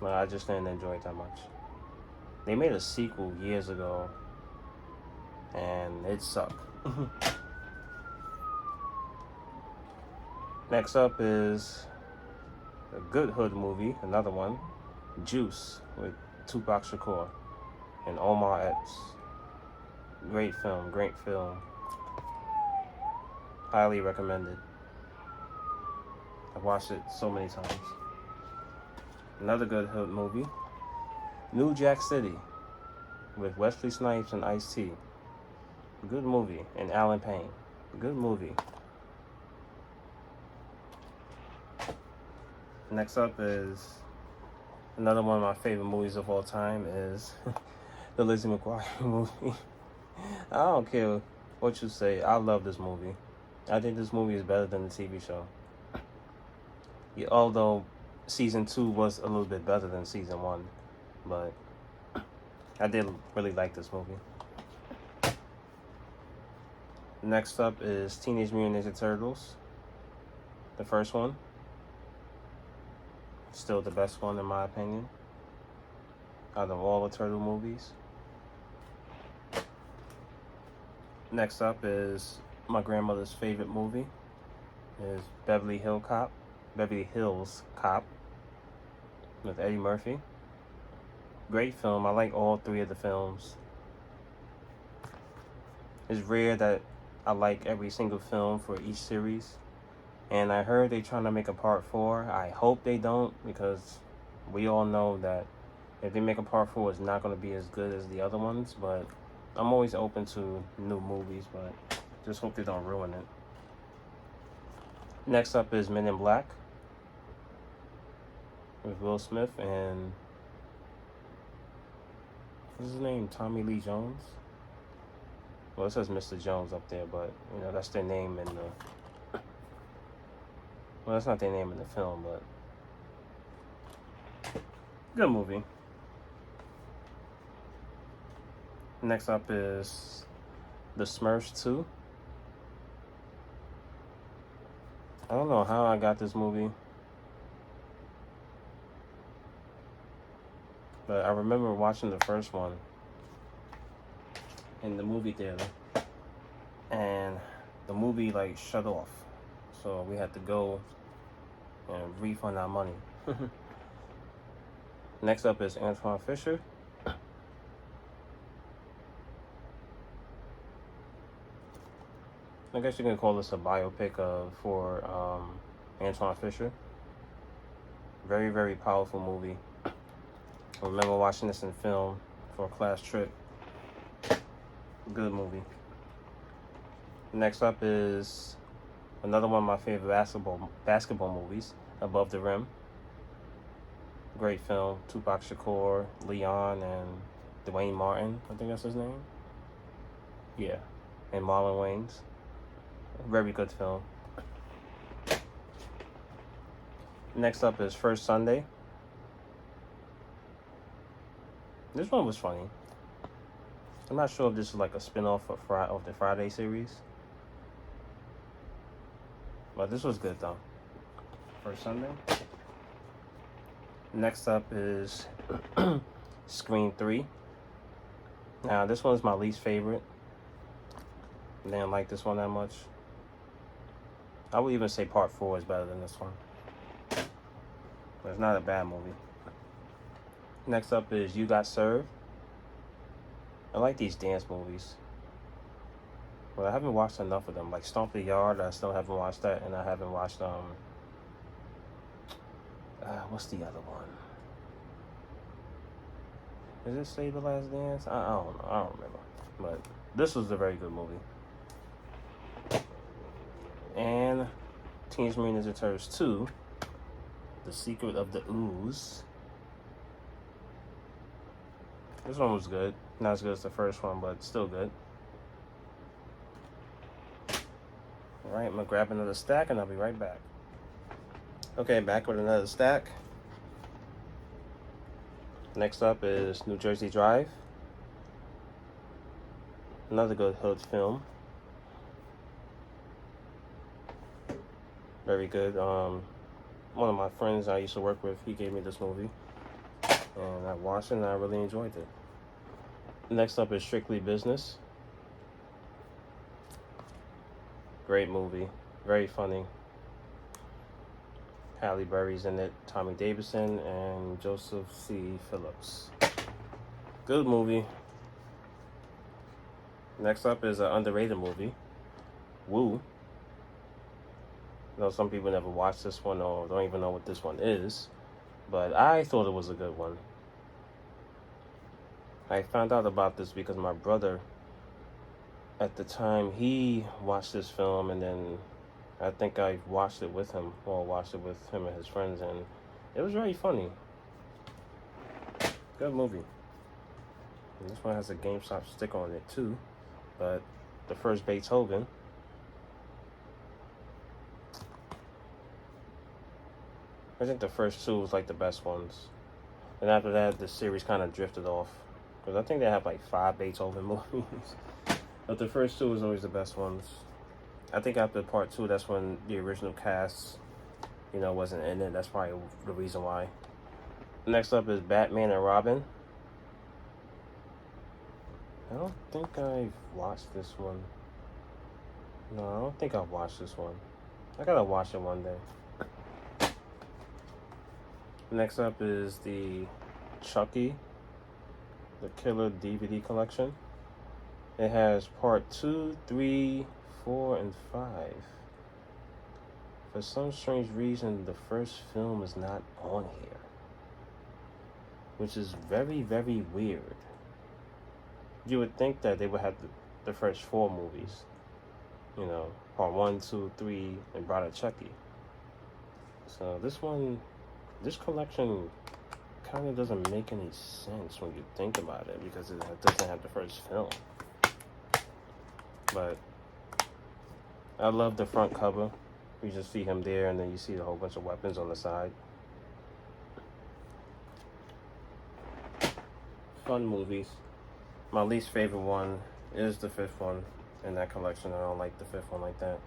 but I just didn't enjoy it that much. They made a sequel years ago, and it sucked. Next up is a good hood movie, another one, Juice, with Tupac Shakur and Omar Epps. Great film. Highly recommended. I've watched it so many times. Another good hood movie, New Jack City, with Wesley Snipes and Ice-T. Good movie. And Alan Payne. Good movie. Next up is another one of my favorite movies of all time is the Lizzie McGuire movie. I don't care what you say. I love this movie. I think this movie is better than the TV show. Yeah, although season 2 was a little bit better than season 1, but I did really like this movie. Next up is Teenage Mutant Ninja Turtles. The first one. Still the best one in my opinion. Out of all the turtle movies. Next up is my grandmother's favorite movie. Is Beverly Hills Cop with Eddie Murphy. Great film. I like all 3 of the films. It's rare that I like every single film for each series. And I heard they're trying to make a part 4. I hope they don't, because we all know that if they make a part 4, it's not going to be as good as the other ones. But I'm always open to new movies, but just hope they don't ruin it. Next up is Men in Black with Will Smith and what's his name? Tommy Lee Jones. Well, it says Mr. Jones up there, but you know that's their name in the. Well, that's not their name in the film, but good movie. Next up is The Smurfs 2. I don't know how I got this movie, but I remember watching the first one in the movie theater, and the movie like shut off, so we had to go and refund our money. Next up is Antoine Fisher. I guess you can call this a biopic for Antoine Fisher. Very, very powerful movie. I remember watching this in film for a class trip. Good movie. Next up is another one of my favorite basketball movies, Above the Rim. Great film. Tupac Shakur, Leon, and Dwayne Martin. I think that's his name. Yeah. And Marlon Wayans. Very good film. Next up is First Sunday. This one was funny. I'm not sure if this is like a spin-off of the Friday series. But this was good though. First Sunday. Next up is Scream 3. Now this one's my least favorite. I didn't like this one that much. I would even say part 4 is better than this one. But it's not a bad movie. Next up is You Got Served. I like these dance movies. But I haven't watched enough of them. Like Stomp the Yard, I still haven't watched that. And I haven't watched, what's the other one? Is it Save the Last Dance? I don't know. I don't remember. But this was a very good movie. And Teenage Mutant Ninja Turtles 2, The Secret of the Ooze. This one was good. Not as good as the first one, but still good. Alright, I'm gonna grab another stack and I'll be right back. Okay, back with another stack. Next up is New Jersey Drive. Another good hood film. Very good. One of my friends I used to work with, he gave me this movie. And I watched it and I really enjoyed it. Next up is Strictly Business. Great movie. Very funny. Halle Berry's in it, Tommy Davidson, and Joseph C. Phillips. Good movie. Next up is an underrated movie, Woo. I know some people never watched this one or don't even know what this one is, but I thought it was a good one. I found out about this because my brother, at the time, he watched this film, and then I think I watched it with him, or watched it with him and his friends, and it was very funny. Good movie. And this one has a GameStop sticker on it too, but the first Beethoven. I think the first two was like the best ones, and after that the series kind of drifted off, because I think they have like 5 Beethoven movies, but the first two was always the best ones. I think after part 2, that's when the original cast, wasn't in it. That's probably the reason why. Next up is Batman and Robin. I don't think I've watched this one. No, I don't think I've watched this one. I gotta watch it one day. Next up is the Chucky, the Killer DVD collection. It has part 2, 3, 4, and 5. For some strange reason, the first film is not on here, which is very, very weird. You would think that they would have the first 4 movies, part 1, 2, 3, and Bride of Chucky. So this collection kind of doesn't make any sense when you think about it, because it doesn't have the first film. But I love the front cover. You just see him there, and then you see a whole bunch of weapons on the side. Fun movies. My least favorite one is the 5th one in that collection. I don't like the 5th one like that.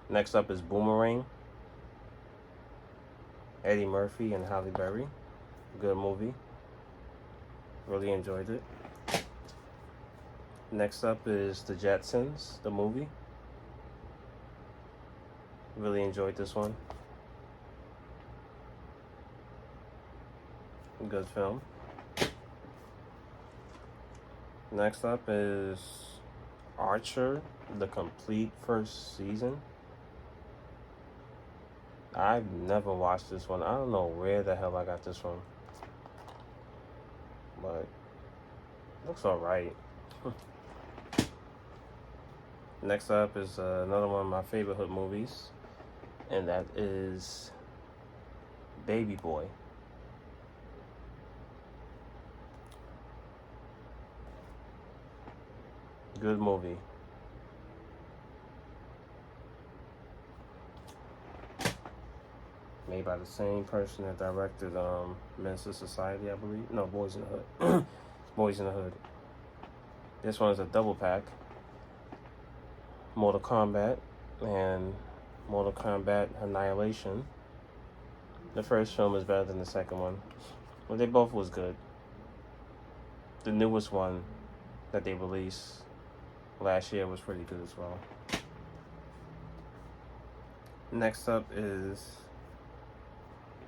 Next up is Boomerang. Eddie Murphy and Halle Berry. Good movie. Really enjoyed it. Next up is The Jetsons, the movie. Really enjoyed this one. Good film. Next up is Archer, the complete first season. I've never watched this one. I don't know where the hell I got this from, but it looks alright. Next up is another one of my favorite hood movies, and that is Baby Boy. Good movie. Made by the same person that directed Menace II Society, I believe. No, Boys in the Hood. Boys in the Hood. This one is a double pack. Mortal Kombat and Mortal Kombat Annihilation. The first film is better than the second one, but they both was good. The newest one that they released last year was pretty good as well. Next up is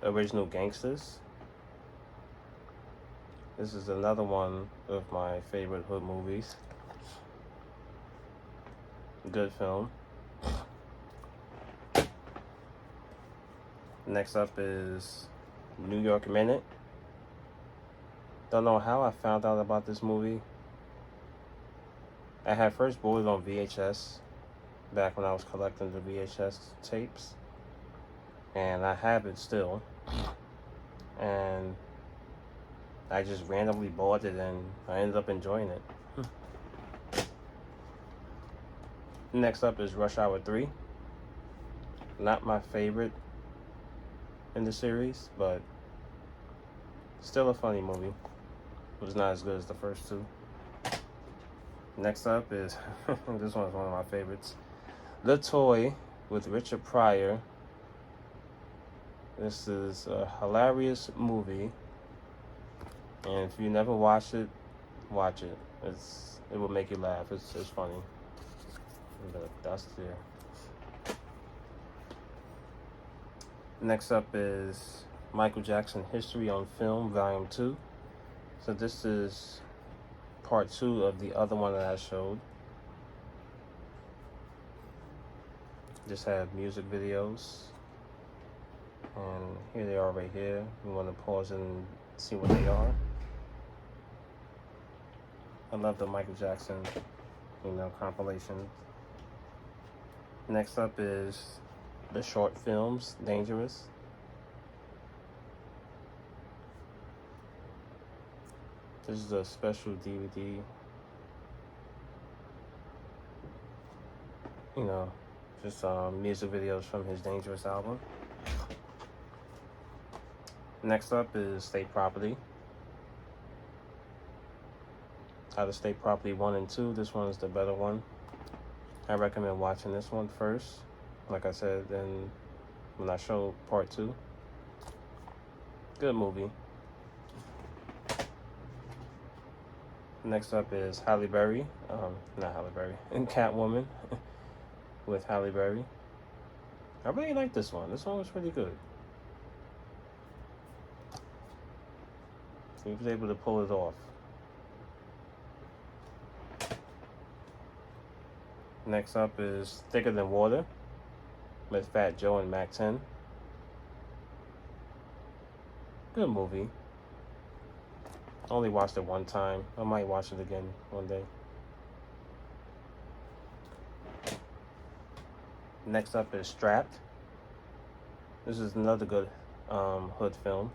Original Gangsters. This is another one of my favorite hood movies. Good film. Next up is New York Minute. Don't know how I found out about this movie. I had first bought it on VHS back when I was collecting the VHS tapes, and I have it still. And I just randomly bought it and I ended up enjoying it. Next up is Rush Hour 3. Not my favorite in the series, but still a funny movie. It was not as good as the first two. Next up is, this one's one of my favorites, The Toy with Richard Pryor. This is a hilarious movie, and if you never watched it, watch it. It will make you laugh. It's funny. The dust here. Next up is Michael Jackson History on Film, Volume 2. So this is part 2 of the other one that I showed. Just have music videos. And here they are right here. You want to pause and see what they are. I love the Michael Jackson, compilation. Next up is the short films, Dangerous. This is a special DVD. Just music videos from his Dangerous album. Next up is State Property. Out of State Property 1 and 2, this one is the better one. I recommend watching this one first, like I said, then when I show part 2. Good movie. Next up is Halle Berry, not Halle Berry, and Catwoman with Halle Berry. I really like this one. This one was pretty good. He was able to pull it off. Next up is Thicker Than Water with Fat Joe and Mac 10. Good movie. I only watched it one time. I might watch it again one day. Next up is Strapped. This is another good hood film.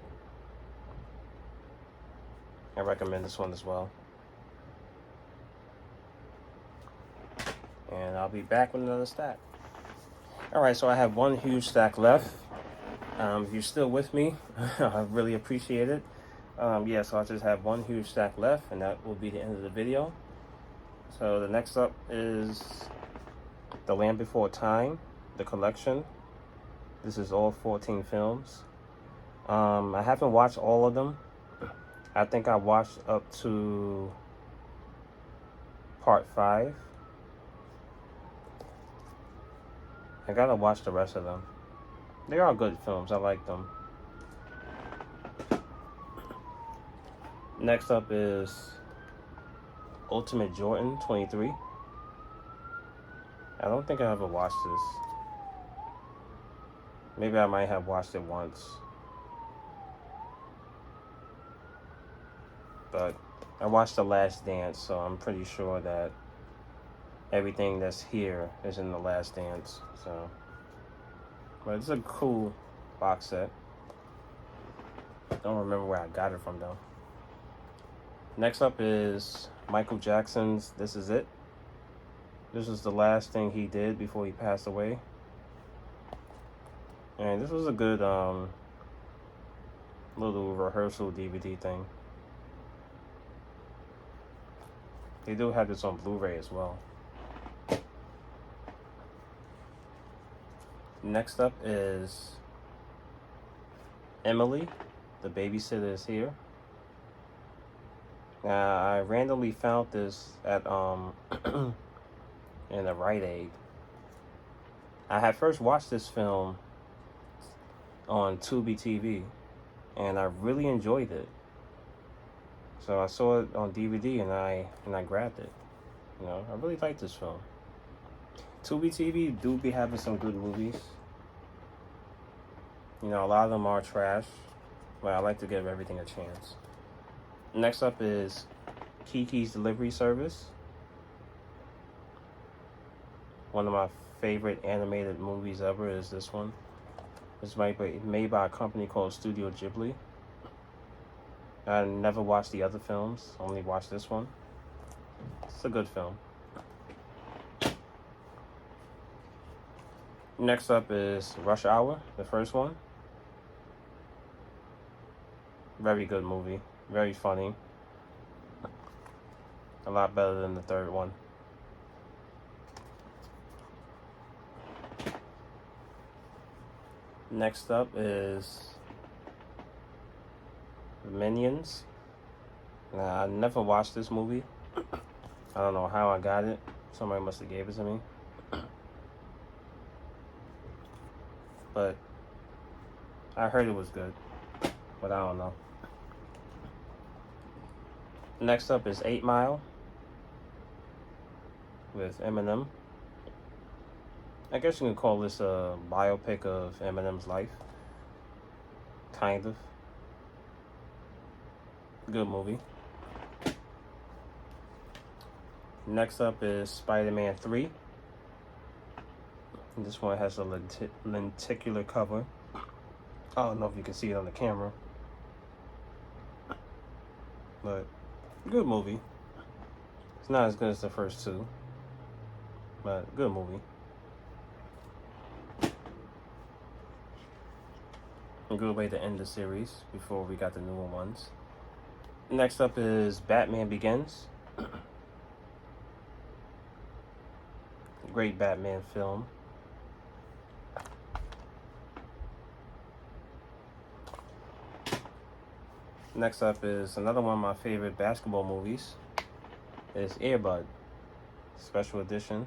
I recommend this one as well. And I'll be back with another stack. Alright, so I have one huge stack left. If you're still with me, I really appreciate it. So I just have one huge stack left, and that will be the end of the video. So the next up is The Land Before Time, the collection. This is all 14 films. I haven't watched all of them. I think I watched up to part 5. I gotta watch the rest of them. They are good films. I like them. Next up is Ultimate Jordan 23. I don't think I ever watched this. Maybe I might have watched it once. But I watched The Last Dance, so I'm pretty sure that everything that's here is in The Last Dance. So, but it's a cool box set. Don't remember where I got it from though. Next up is Michael Jackson's This Is It. This was the last thing he did before he passed away. And this was a good little rehearsal DVD thing. They do have this on Blu-ray as well. Next up is Emily, The Babysitter Is Here. Now, I randomly found this at in a Rite Aid. I had first watched this film on Tubi TV, and I really enjoyed it. So I saw it on DVD and I grabbed it. I really like this film. Tubi TV do be having some good movies. A lot of them are trash, but I like to give everything a chance. Next up is Kiki's Delivery Service. One of my favorite animated movies ever is this one. It's made by a company called Studio Ghibli. I never watched the other films, only watched this one. It's a good film. Next up is Rush Hour, the first one. Very good movie. Very funny. A lot better than the third one. Next up is Minions. I never watched this movie. I don't know how I got it. Somebody must have gave it to me. But I heard it was good. But I don't know. Next up is 8 Mile with Eminem. I guess you can call this a biopic of Eminem's life. Kind of. Good movie. Next up is Spider-Man 3. And this one has a lenticular cover. I don't know if you can see it on the camera. But good movie. It's not as good as the first two. But good movie. A good way to end the series before we got the newer ones. Next up is Batman Begins. Great Batman film. Next up is another one of my favorite basketball movies. It's Air Bud, special edition.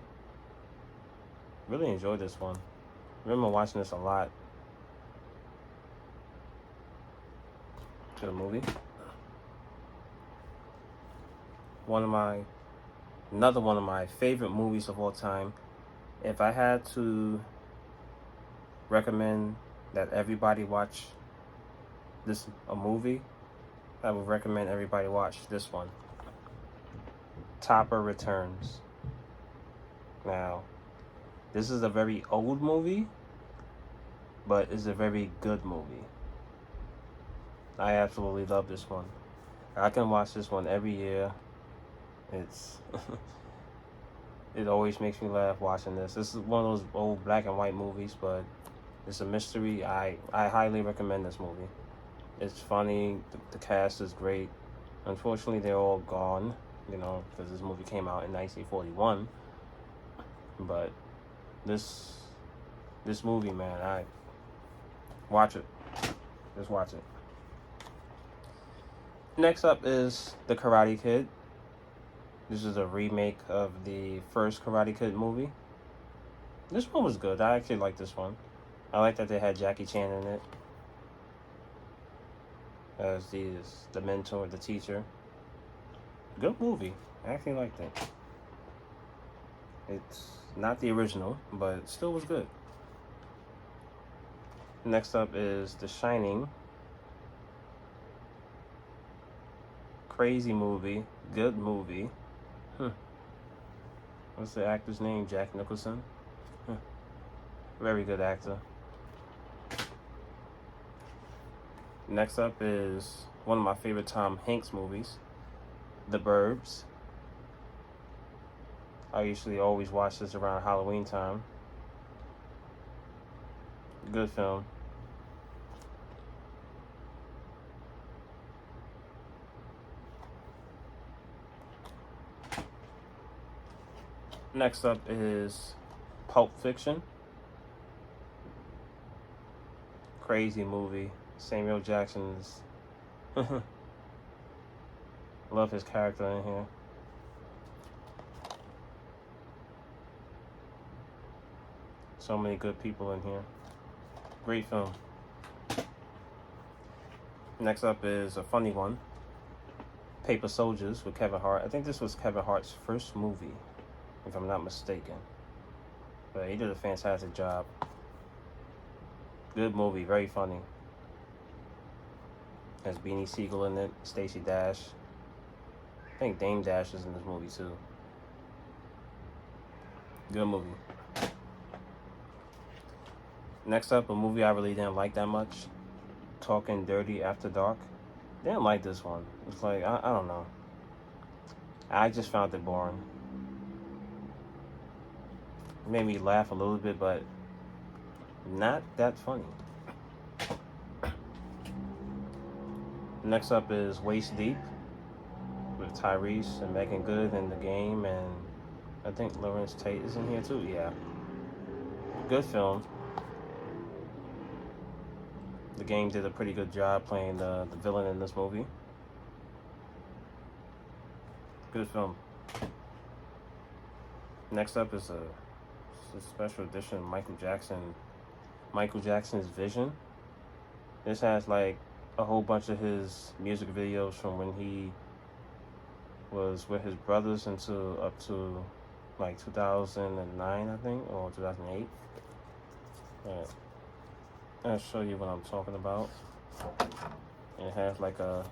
Really enjoyed this one. Remember watching this a lot. Good movie. Another one of my favorite movies of all time. If I had to recommend that everybody watch a movie, I would recommend everybody watch this one. Topper Returns. Now, this is a very old movie, but it's a very good movie. I absolutely love this one. I can watch this one every year. It always makes me laugh watching this. This is one of those old black and white movies, but it's a mystery. I highly recommend this movie. It's funny. The cast is great. Unfortunately, they're all gone, because this movie came out in 1941. But this movie, man, watch it. Just watch it. Next up is The Karate Kid. This is a remake of the first Karate Kid movie. This one was good. I actually like this one. I like that they had Jackie Chan in it as the mentor, the teacher. Good movie. I actually liked it. It's not the original, but it still was good. Next up is The Shining. Crazy movie. Good movie. What's the actor's name? Jack Nicholson. Very good actor. Next up is one of my favorite Tom Hanks movies, The Burbs. I usually always watch this around Halloween time. Good film. Next up is Pulp Fiction. Crazy movie. Samuel Jackson's. Love his character in here. So many good people in here. Great film. Next up is a funny one. Paper Soldiers with Kevin Hart. I think this was Kevin Hart's first movie, if I'm not mistaken. But he did a fantastic job. Good movie, very funny. Has Beanie Siegel in it, Stacey Dash. I think Dame Dash is in this movie too. Good movie. Next up, a movie I really didn't like that much. Talking Dirty After Dark. Didn't like this one. It's like, I don't know. I just found it boring. It made me laugh a little bit, but not that funny. Next up is Waist Deep with Tyrese and Megan Good in the game, and I think Lawrence Tate is in here too. Yeah. Good film. The Game did a pretty good job playing the villain in this movie. Good film. Next up is a special edition of Michael Jackson's Vision. This has like a whole bunch of his music videos from when he was with his brothers until up to like 2009, I think, or 2008. Alright. I'll show you what I'm talking about. It has like a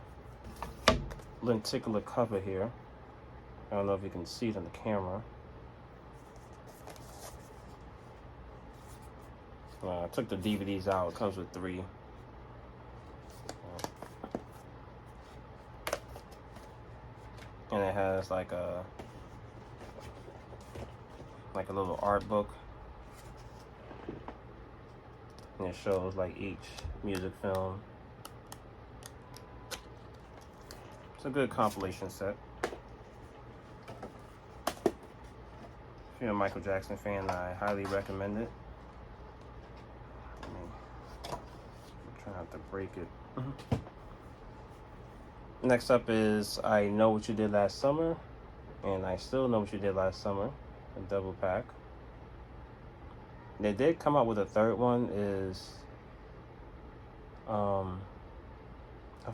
lenticular cover here. I don't know if you can see it on the camera. I took the DVDs out. It comes with 3. And it has like a little art book. And it shows like each music film. It's a good compilation set. If you're a Michael Jackson fan, I highly recommend it. Try not to break it. Next up is I Know What You Did Last Summer, and I Still Know What You Did Last Summer, a double pack. They did come out with a third one. Is I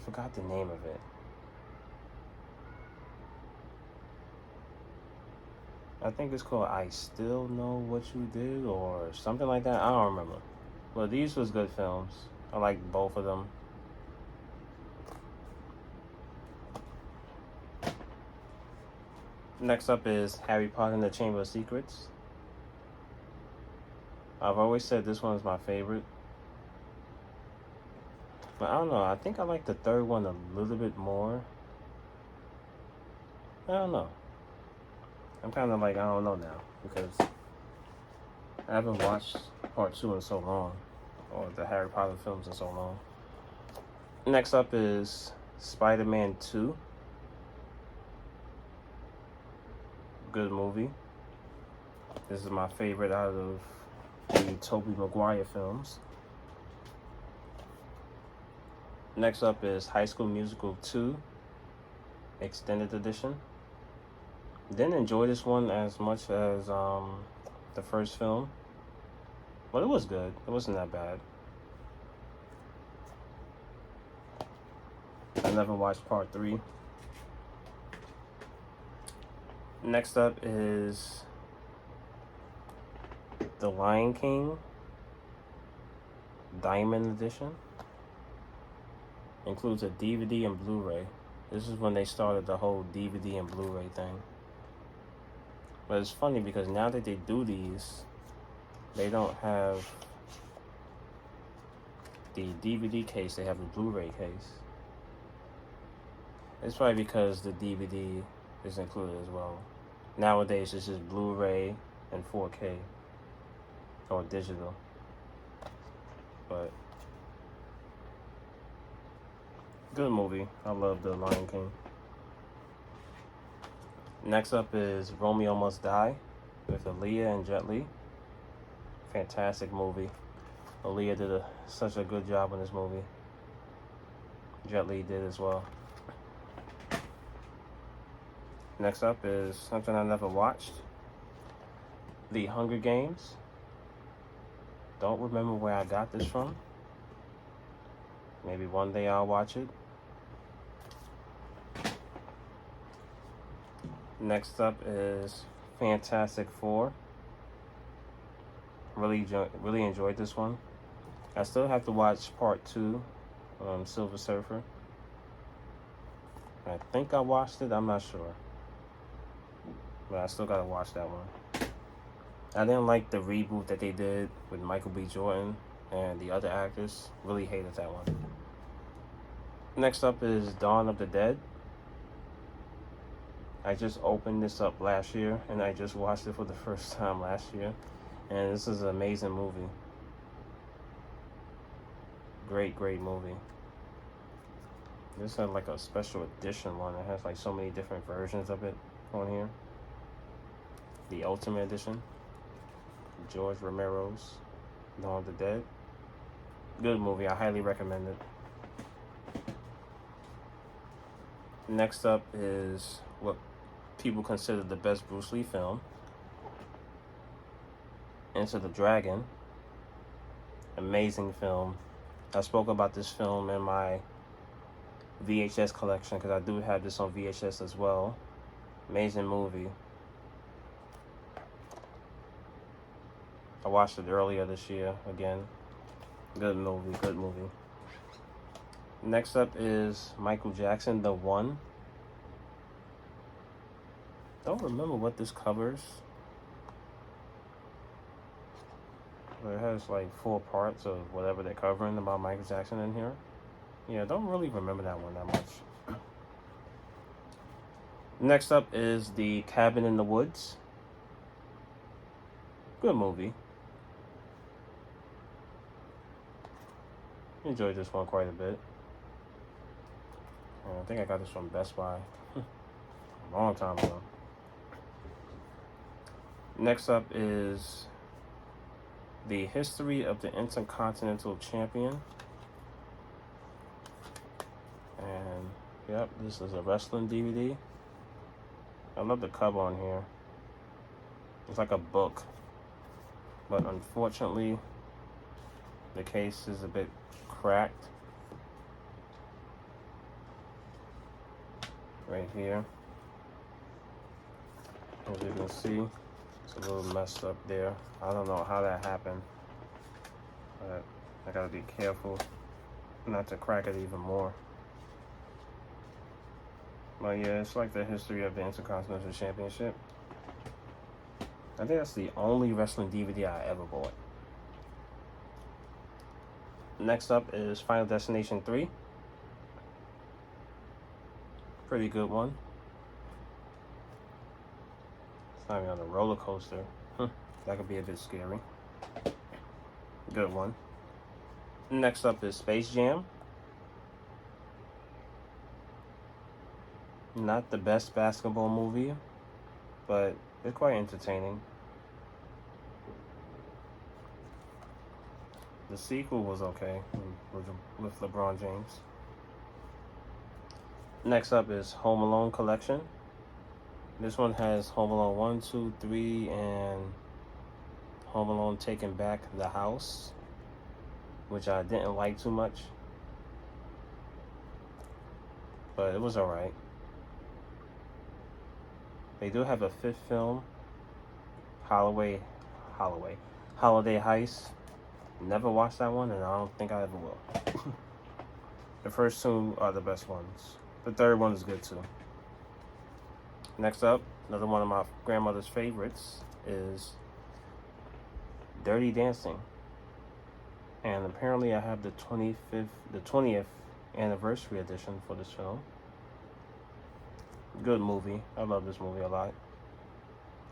forgot the name of it. I think it's called I Still Know What You Did or something like that. I don't remember. But these was good films. I like both of them. Next up is Harry Potter and the Chamber of Secrets. I've always said this one is my favorite. But I don't know. I think I like the third one a little bit more. I don't know. I'm kind of like, I don't know now. Because I haven't watched part 2 in so long. Or the Harry Potter films in so long. Next up is Spider-Man 2. Good movie. This is my favorite out of the Tobey Maguire films. Next up is High School Musical 2 Extended Edition. Didn't enjoy this one as much as the first film, but it was good. It wasn't that bad. I never watched part 3. Next up is The Lion King Diamond Edition. Includes a DVD and Blu-ray. This is when they started the whole DVD and Blu-ray thing. But it's funny because now that they do these, they don't have the DVD case, they have the Blu-ray case. It's probably because the DVD is included as well. Nowadays, it's just Blu-ray and 4K or digital. But good movie. I love The Lion King. Next up is Romeo Must Die with Aaliyah and Jet Li. Fantastic movie. Aaliyah did such a good job in this movie. Jet Li did as well. Next up is something I never watched. The Hunger Games. Don't remember where I got this from. Maybe one day I'll watch it. Next up is Fantastic Four. Really enjoyed this one. I still have to watch part 2, Silver Surfer. I think I watched it. I'm not sure. But I still gotta watch that one. I didn't like the reboot that they did with Michael B. Jordan and the other actors. Really hated that one. Next up is Dawn of the Dead. I just opened this up last year, and I just watched it for the first time last year. And this is an amazing movie. Great, great movie. This is like a special edition one. It has like so many different versions of it on here. The Ultimate Edition. George Romero's Dawn of the Dead. Good movie. I highly recommend it. Next up is what people consider the best Bruce Lee film. Enter the Dragon. Amazing film. I spoke about this film in my VHS collection because I do have this on VHS as well. Amazing movie. I watched it earlier this year again. Good movie, good movie. Next up is Michael Jackson, The One. Don't remember what this covers. But it has like 4 parts of whatever they're covering about Michael Jackson in here. Yeah, don't really remember that one that much. Next up is The Cabin in the Woods. Good movie. Enjoyed this one quite a bit. I think I got this from Best Buy a long time ago. Next up is The History of the Intercontinental Champion. And yep, this is a wrestling DVD. I love the cover on here. It's like a book, but unfortunately the case is a bit cracked right here. As you can see, it's a little messed up there. I don't know how that happened, but I gotta be careful not to crack it even more. But yeah, it's like the history of the Intercontinental Championship. I think that's the only wrestling DVD I ever bought. Next up is Final Destination 3. Pretty good one. It's not even on a roller coaster. That could be a bit scary. Good one. Next up is Space Jam. Not the best basketball movie, but it's quite entertaining. The sequel was okay with LeBron James. Next up is Home Alone Collection. This one has Home Alone 1, 2, 3, and Home Alone Taking Back the House, which I didn't like too much, but it was alright. They do have a 5th film, Holiday Heist. Never watched that one, and I don't think I ever will. The first 2 are the best ones. The 3rd one is good too. Next up, another one of my grandmother's favorites is Dirty Dancing. And apparently I have the 20th anniversary edition for this film. Good movie. I love this movie a lot.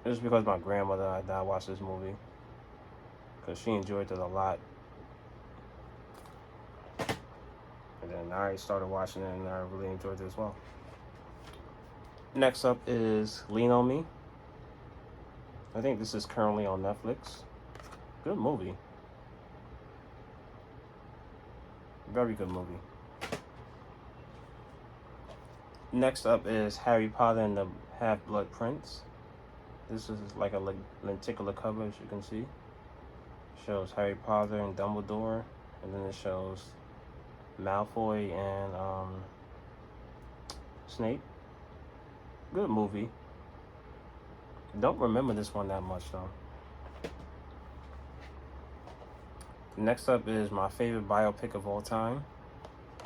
It's because my grandmother and I watched this movie, because she enjoyed it a lot. And then I started watching it and I really enjoyed it as well. Next up is Lean on Me. I think this is currently on Netflix. Good movie. Very good movie. Next up is Harry Potter and the Half-Blood Prince. This is like a lenticular cover, as you can see. Shows Harry Potter and Dumbledore, and then it shows Malfoy and Snape. Good movie. Don't remember this one that much though. Next up is my favorite biopic of all time,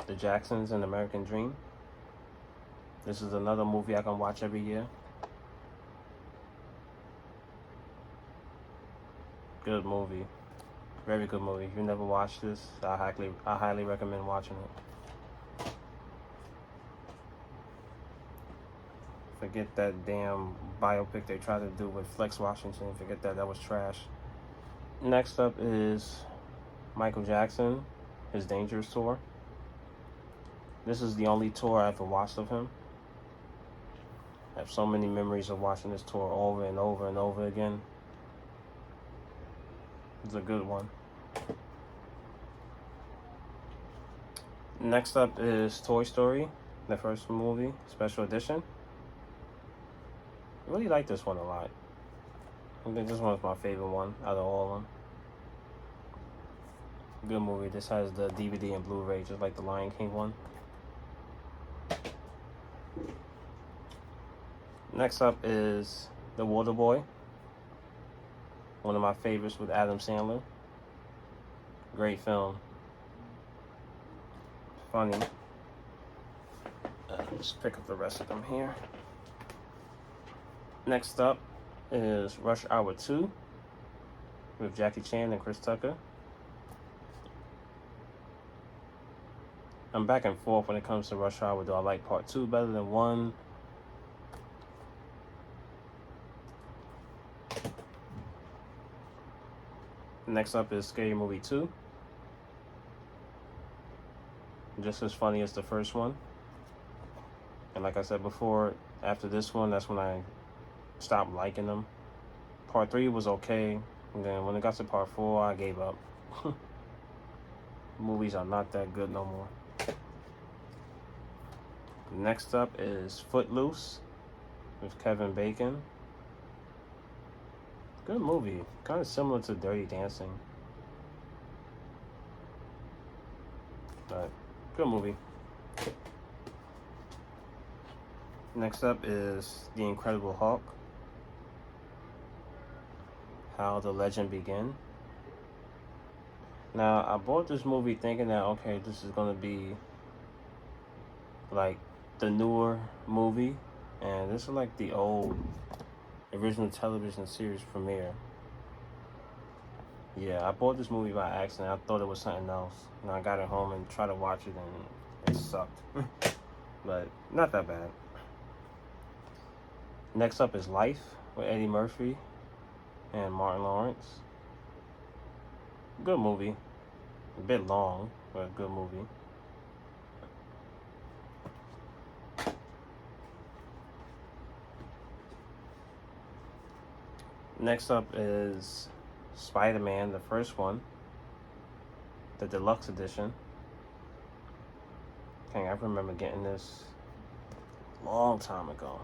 The Jacksons and American Dream. This is another movie I can watch every year. Good movie. Very good movie. If you never watched this, I highly recommend watching it. Forget that damn biopic they tried to do with Flex Washington. Forget that. That was trash. Next up is Michael Jackson, his Dangerous tour. This is the only tour I ever watched of him. I have so many memories of watching this tour over and over and over again. It's a good one. Next up is Toy Story, the first movie, special edition. I really like this one a lot. I think this one's my favorite one out of all of them. Good movie. This has the DVD and Blu-ray, just like the Lion King one. Next up is The Waterboy. One of my favorites with Adam Sandler. Great film. Funny. Let's pick up the rest of them here. Next up is Rush Hour 2 with Jackie Chan and Chris Tucker. I'm back and forth when it comes to Rush Hour. Do I like part 2 better than 1? Next up is Scary Movie 2. Just as funny as the first one. And like I said before, after this one, that's when I stopped liking them. Part 3 was okay. And then when it got to part 4, I gave up. Movies are not that good no more. Next up is Footloose with Kevin Bacon. Good movie. Kind of similar to Dirty Dancing. But good movie. Next up is The Incredible Hulk. How the Legend Began. Now, I bought this movie thinking that, okay, this is going to be like the newer movie. And this is like the old original television series premiere. Yeah, I bought this movie by accident. I thought it was something else. And I got it home and tried to watch it and it sucked. But not that bad. Next up is Life with Eddie Murphy and Martin Lawrence. Good movie. A bit long, but a good movie. Next up is Spider-Man, the first one, the deluxe edition. Dang, I remember getting this a long time ago.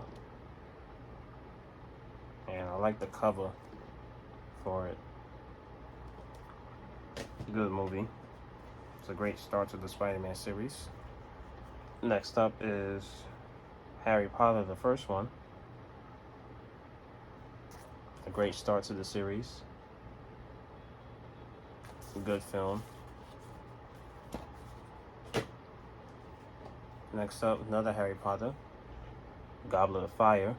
And I like the cover for it. Good movie. It's a great start to the Spider-Man series. Next up is Harry Potter, the first one. A great start to the series. A good film. Next up, another Harry Potter. Goblet of Fire.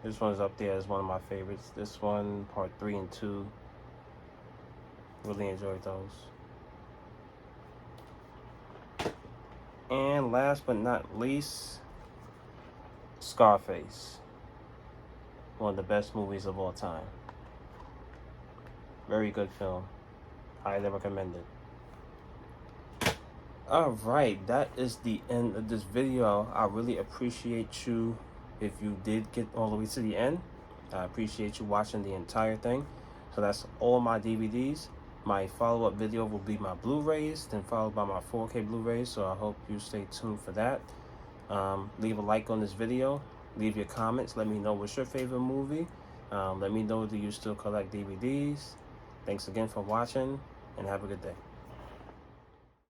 This one's up there as one of my favorites. This one, part 3 and 2. Really enjoyed those. And last but not least, Scarface. One of the best movies of all time. Very good film. Highly recommended. Alright, that is the end of this video. I really appreciate you if you did get all the way to the end. I appreciate you watching the entire thing. So that's all my DVDs. My follow-up video will be my Blu-rays, then followed by my 4K Blu-rays. So I hope you stay tuned for that. Leave a like on this video. Leave your comments. Let me know what's your favorite movie. Let me know, do you still collect DVDs? Thanks again for watching, and have a good day.